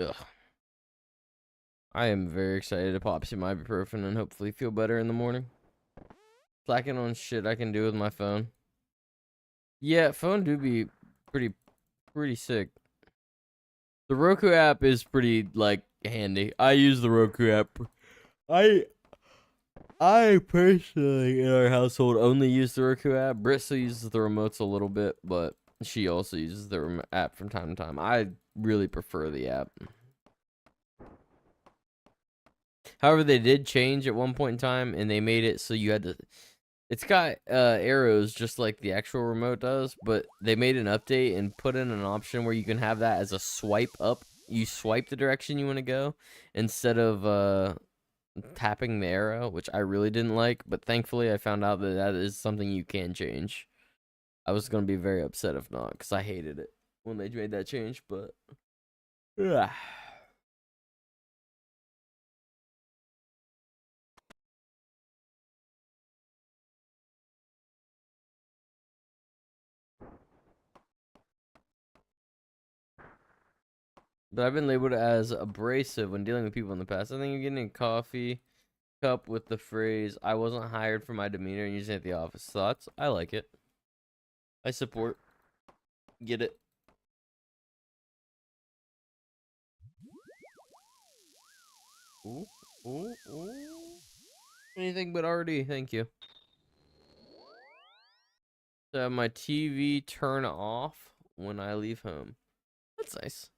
Ugh. I am very excited to pop some ibuprofen and hopefully feel better in the morning. Slacking on shit I can do with my phone. Yeah, phone do be pretty sick. The Roku app is pretty like handy. I use the Roku app. I I personally in our household only use the Roku app. Britt still uses the remotes a little bit, but she also uses the app from time to time. I really prefer the app. However, they did change at one point in time, and they made it so you had to. It's got arrows just like the actual remote does, but they made an update and put in an option where you can have that as a swipe up. You swipe the direction you want to go instead of tapping the arrow, which I really didn't like, but thankfully I found out that that is something you can change. I was going to be very upset if not, because I hated it when they made that change, but yeah. But I've been labeled as abrasive when dealing with people in the past. I think you're getting a coffee cup with the phrase, I wasn't hired for my demeanor and using it at the office. Thoughts? I like it. I support. Get it. Ooh, ooh, ooh. Anything but RD, thank you. To have my TV turn off when I leave home. That's nice.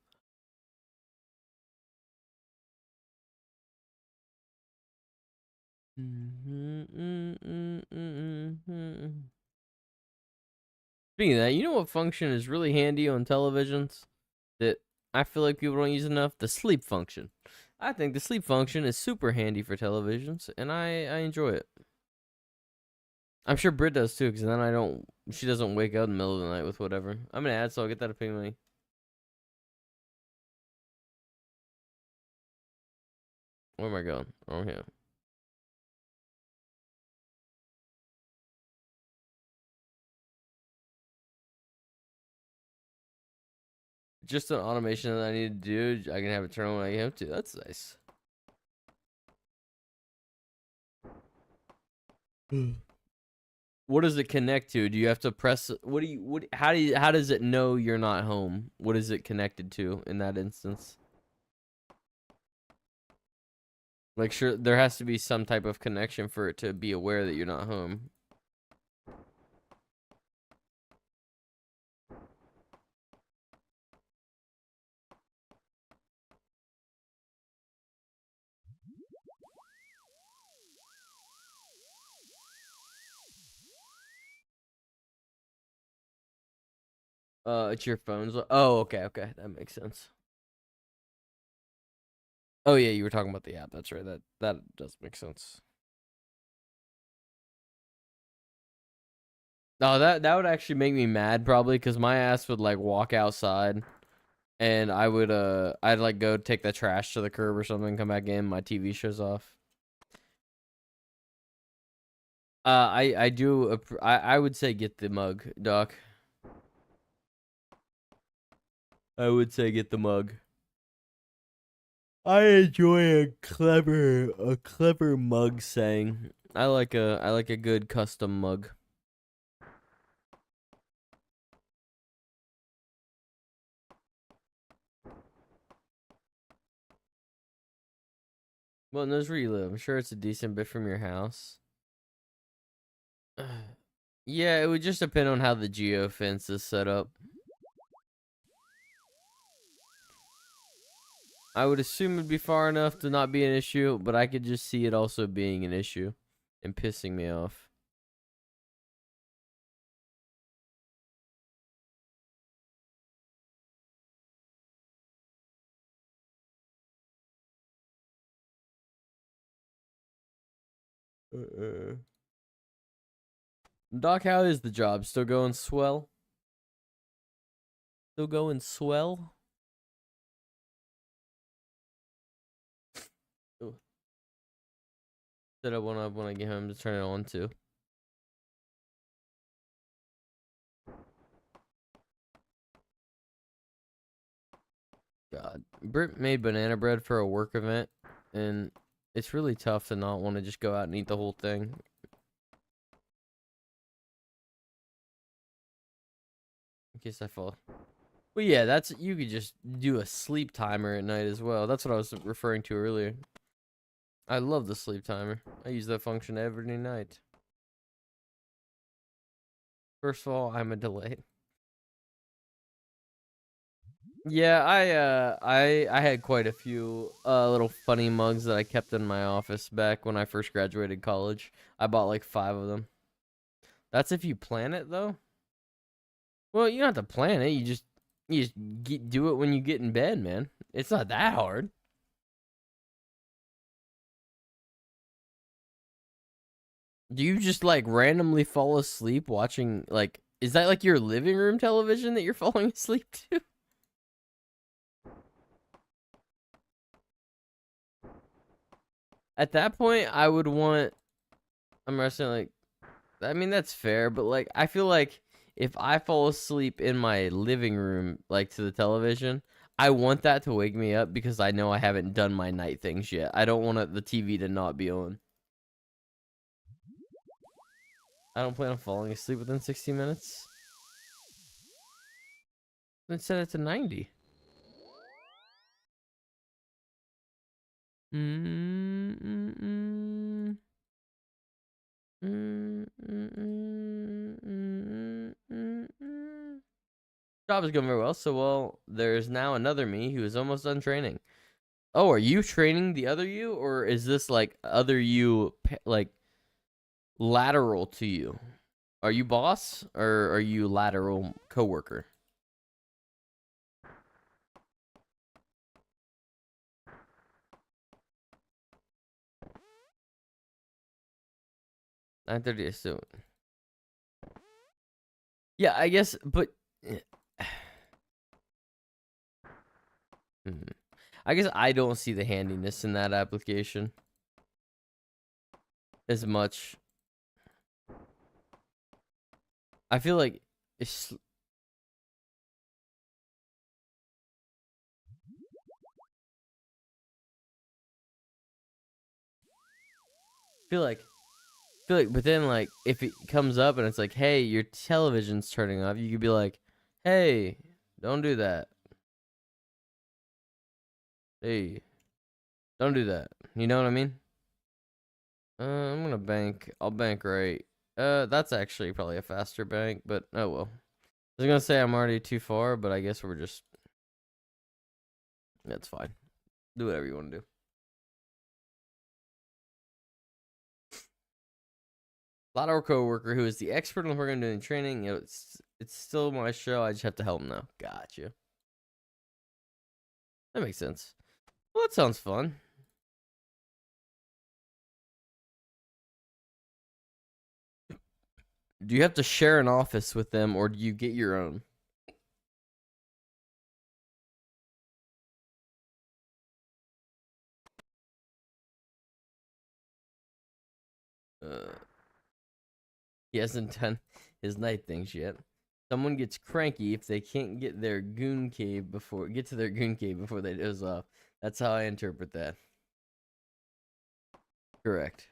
Speaking of that, you know what function is really handy on televisions that I feel like people don't use enough? The sleep function. I think the sleep function is super handy for televisions, and I enjoy it. I'm sure Britt does too, because then she doesn't wake up in the middle of the night with whatever. I'm an ad, so I'll get that opinion. Where am I going? Oh, yeah. Just an automation that I need to do. I can have it turn on when I have to. That's nice. What does it connect to? Do you have to press? How does it know you're not home? What is it connected to in that instance? Like, sure, there has to be some type of connection for it to be aware that you're not home. It's your phone's. Oh, okay, that makes sense. Oh yeah, you were talking about the app. That's right. That does make sense. No, that would actually make me mad probably, because my ass would like walk outside, and I'd like go take the trash to the curb or something, come back in, my TV shows off. I would say get the mug, Doc. I would say get the mug. I enjoy a clever mug saying. I like a good custom mug. Well, knows where you live. I'm sure it's a decent bit from your house. Yeah, it would just depend on how the geofence is set up. I would assume it'd be far enough to not be an issue, but I could just see it also being an issue and pissing me off. Doc, how is the job? Still going swell? Still going swell? Ooh. Set up one up when I get home to turn it on too. God, Britt made banana bread for a work event, and it's really tough to not want to just go out and eat the whole thing. In case I fall. Well, yeah, that's you could just do a sleep timer at night as well. That's what I was referring to earlier. I love the sleep timer. I use that function every night. First of all, I'm a delay. Yeah, I had quite a few little funny mugs that I kept in my office back when I first graduated college. I bought like 5 of them. That's if you plan it though. Well, you don't have to plan it. You just do it when you get in bed, man. It's not that hard. Do you just like randomly fall asleep watching like is that like your living room television that you're falling asleep to? At that point, I would want I'm resting like I mean that's fair, but like I feel like if I fall asleep in my living room like to the television, I want that to wake me up because I know I haven't done my night things yet. I don't want the TV to not be on. I don't plan on falling asleep within 60 minutes. Then set it to 90. Job is going very well. So, well, there's now another me who is almost done training. Oh, are you training the other you, or is this like other you like lateral to you? Are you boss or are you lateral coworker? $9:30 so yeah, I guess, but I guess I don't see the handiness in that application as much. I feel like it's feel like but then like if it comes up and it's like, hey, your television's turning off, you could be like, hey, don't do that. Hey, don't do that. You know what I mean? I'm gonna bank. I'll bank right. That's actually probably a faster bank, but oh well. I was gonna say I'm already too far, but I guess we're just. That's fine. Do whatever you want to do. Lateral coworker who is the expert on the program doing training. You know, it's still my show. I just have to help him now. Gotcha. That makes sense. Well, that sounds fun. Do you have to share an office with them, or do you get your own? Uh, he hasn't done his night things yet. Someone gets cranky if they can't get to their goon cave before they doze off. That's how I interpret that. Correct.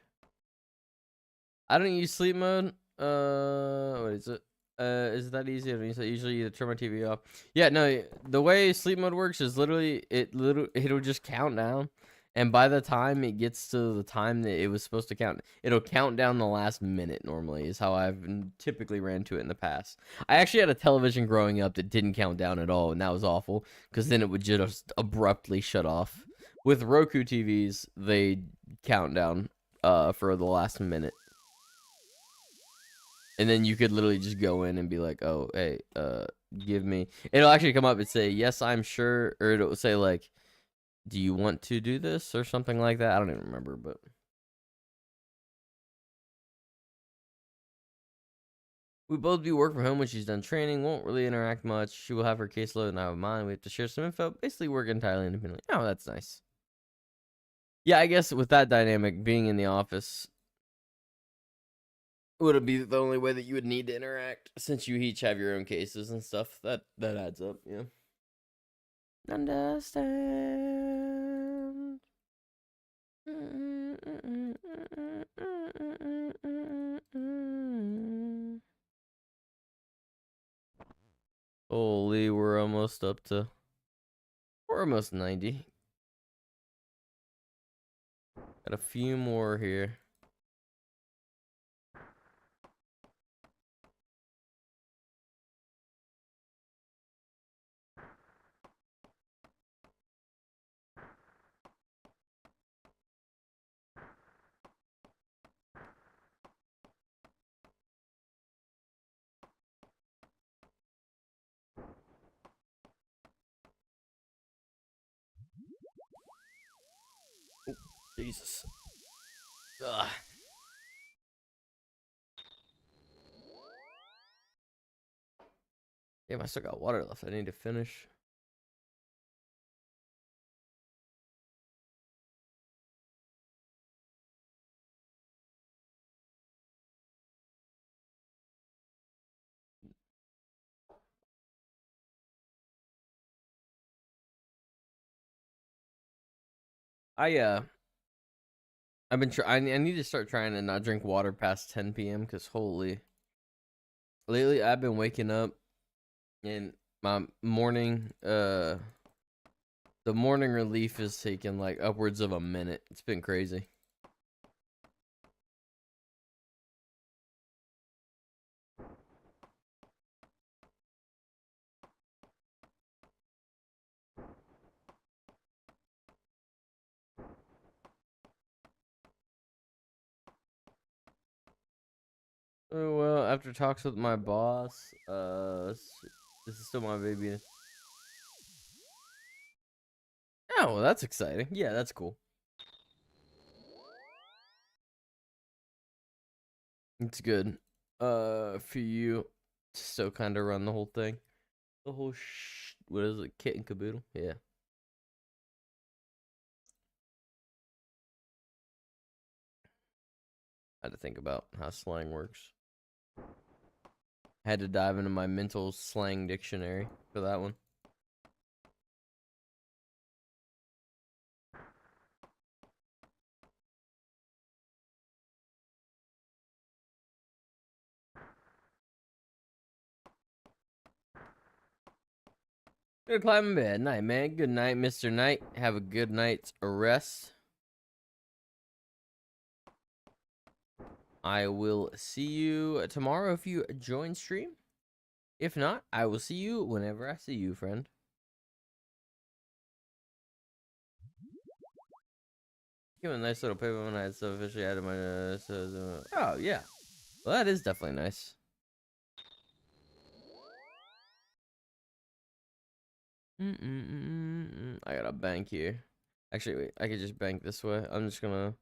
I don't use sleep mode. What is it? Is it that easy? I usually either turn my TV off. Yeah, no. The way sleep mode works is literally it'll just count down, And by the time it gets to the time that it was supposed to count, it'll count down the last minute normally, is how I've typically ran to it in the past. I actually had a television growing up that didn't count down at all, and that was awful, because then it would just abruptly shut off. With Roku TVs, they count down for the last minute. And then you could literally just go in and be like, oh, hey, give me. It'll actually come up and say, yes, I'm sure, or it'll say, like, do you want to do this or something like that? I don't even remember, but we both be work from home when she's done training. Won't really interact much. She will have her caseload and I have mine. We have to share some info. Basically, work entirely independently. Oh, that's nice. Yeah, I guess with that dynamic, being in the office would it be the only way that you would need to interact since you each have your own cases and stuff. That adds up. Yeah. Understand. Holy, we're almost 90. Got a few more here. Jesus. Ugh. Damn, I still got water left. I need to finish. I've been I need to start trying to not drink water past 10 p.m. because holy, lately I've been waking up and my morning the morning relief is taking like upwards of a minute. It's been crazy. Oh well, after talks with my boss, this is still my baby. Oh, well, that's exciting. Yeah, that's cool. It's good. For you to still kind of run the whole thing. The whole what is it? Kit and caboodle? Yeah. I had to think about how slang works. I had to dive into my mental slang dictionary for that one. Gonna climb in bed. Night, man. Good night, Mr. Knight. Have a good night's rest. I will see you tomorrow if you join stream. If not, I will see you whenever I see you, friend. Give me a nice little paper when I had stuff officially added my oh yeah. Well, that is definitely nice. I got a bank here. Actually, wait, I could just bank this way. I'll just run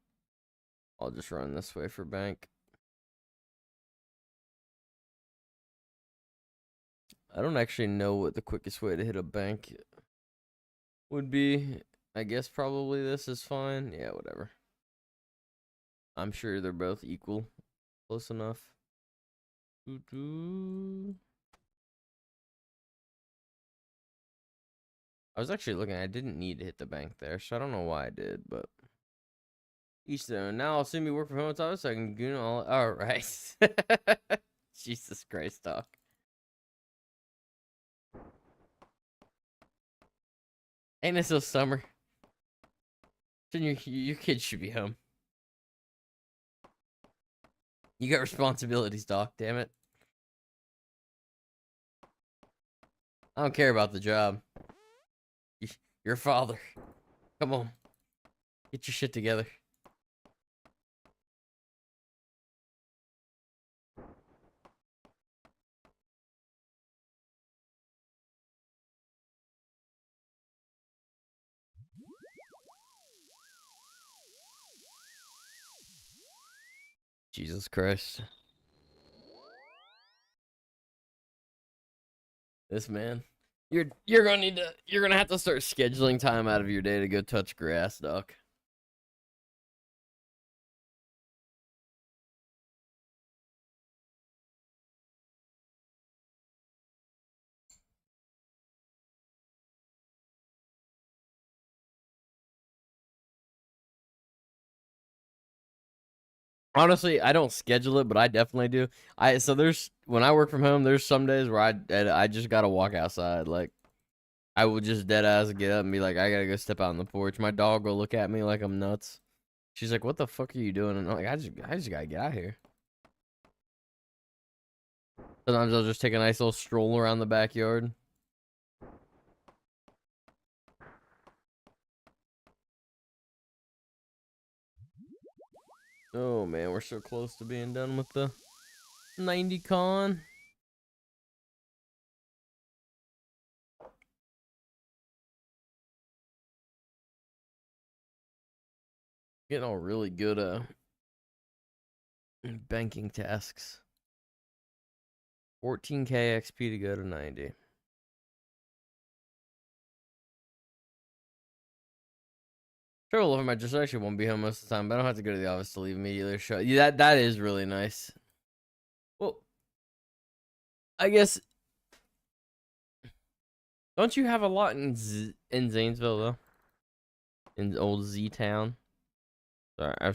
this way for bank. I don't actually know what the quickest way to hit a bank would be. I guess probably this is fine. Yeah, whatever. I'm sure they're both equal. Close enough. I was actually looking. I didn't need to hit the bank there, so I don't know why I did, but each their own. Now I'll soon be working from home office, so I can goon all. All right. Jesus Christ, Doc. Ain't it still summer? Then your kids should be home. You got responsibilities, Doc. Damn it. I don't care about the job. You're a father. Come on. Get your shit together. Jesus Christ. This man. You're gonna have to start scheduling time out of your day to go touch grass, Doc. Honestly, I don't schedule it, but I definitely do. There's when I work from home, there's some days where I just gotta walk outside. Like I will just dead ass get up and be like, I gotta go step out on the porch. My dog will look at me like I'm nuts. She's like, "What the fuck are you doing?" And I'm like, I just gotta get out here. Sometimes I'll just take a nice little stroll around the backyard. Oh man, we're so close to being done with the 90 con. Getting all really good banking tasks. 14k XP to go to 90. Sure, a lot of my just actually won't be home most of the time, but I don't have to go to the office to leave immediately. Show yeah, that is really nice. Well, I guess don't you have a lot in Zanesville though? In old Z town. Sorry, I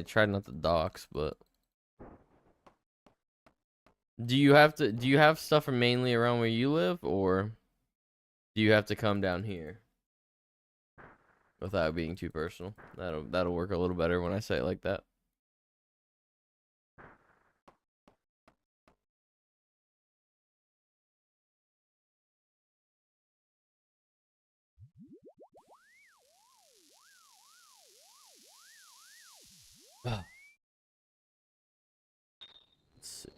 tried not to dox, but do you have stuff mainly around where you live, or do you have to come down here? Without being too personal. That'll work a little better when I say it like that. Let's see.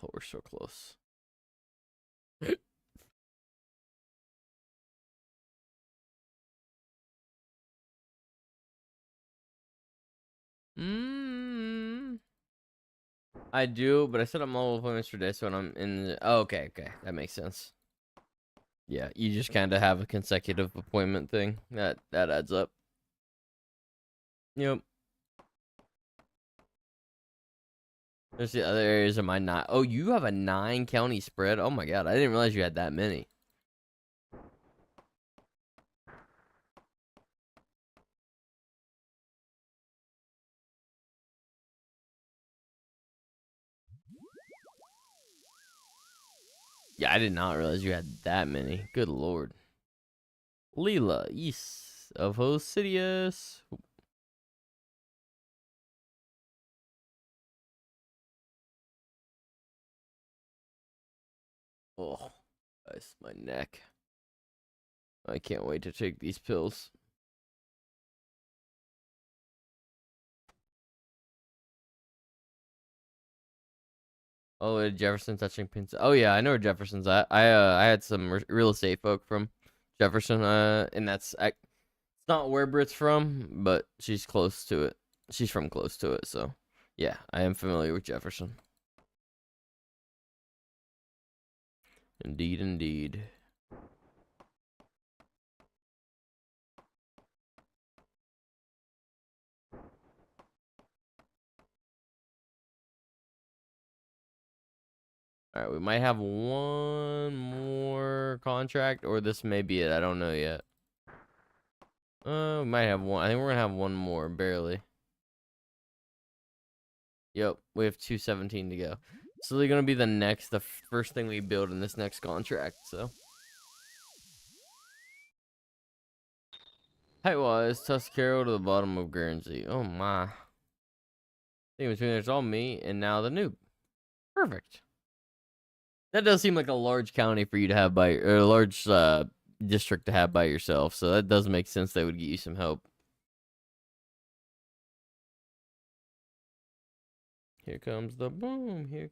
Oh, we're so close. I do, but I set up multiple appointments for day, so when I'm in oh, okay, that makes sense. Yeah, you just kind of have a consecutive appointment thing. That adds up. Yep. There's the other areas of my not. Oh, you have a 9-county spread. Oh my god, I didn't realize you had that many. Yeah, I did not realize you had that many. Good lord. Leela, east of Hosidius. Oh, that's my neck. I can't wait to take these pills. Oh, Jefferson touching pins. Oh yeah, I know where Jefferson's at. I had some real estate folk from Jefferson. And it's not where Britt's from, but she's close to it. She's from close to it, so yeah, I am familiar with Jefferson. Indeed, indeed. All right, we might have one more contract, or this may be it. I don't know yet. We might have one. I think we're gonna have one more, barely. Yep, we have 217 to go. So they're gonna be the first thing we build in this next contract. So height-wise, Tuscaro to the bottom of Guernsey. Oh my. In between there's all me and now the noob. Perfect. That does seem like a large county for you to have by, or a large district to have by yourself. So that does make sense. They would get you some help. Here comes the boom. Here.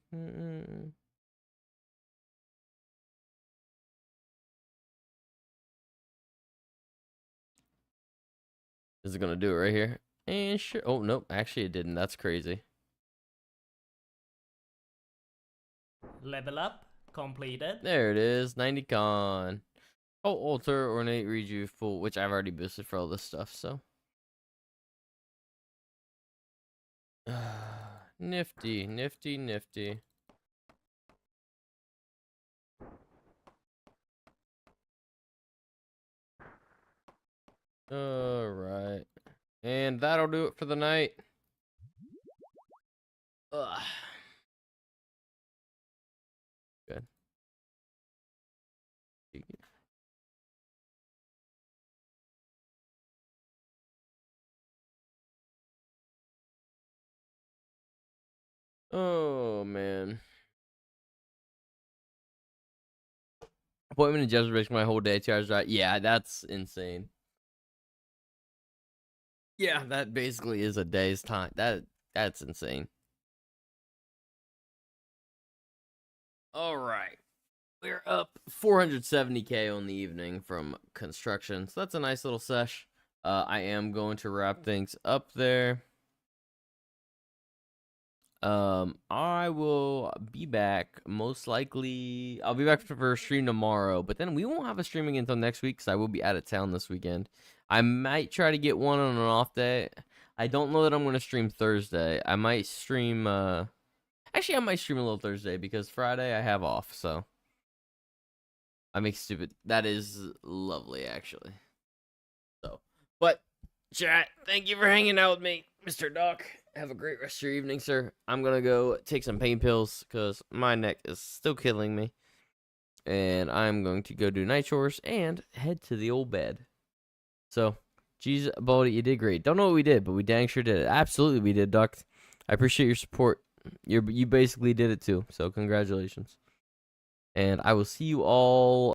Is it gonna do it right here? And sure. Oh nope. Actually, it didn't. That's crazy. Level up completed. There it is. 90 con. Oh, altar, ornate, reju, full, which I've already boosted for all this stuff. So. Nifty, nifty, nifty. Alright. And that'll do it for the night. Ugh. Good. Oh, man. Appointment adjustment makes my whole day charged right. Yeah, that's insane. Yeah, that basically is a day's time. That's insane. All right. We're up 470K on the evening from construction. So that's a nice little sesh. I am going to wrap things up there. I will be back most likely. I'll be back for a stream tomorrow, but then we won't have a streaming until next week because I will be out of town this weekend. I might try to get one on an off day. I don't know that I'm going to stream Thursday. I might stream, actually I might stream a little Thursday because Friday I have off, so. I make stupid. That is lovely, actually. So, but chat, thank you for hanging out with me, Mr. Doc. Have a great rest of your evening, sir. I'm gonna go take some pain pills because my neck is still killing me. And I'm going to go do night chores and head to the old bed. So, geez, Baldy, you did great. Don't know what we did, but we dang sure did it. Absolutely, we did, Doc. I appreciate your support. You basically did it too. So, congratulations. And I will see you all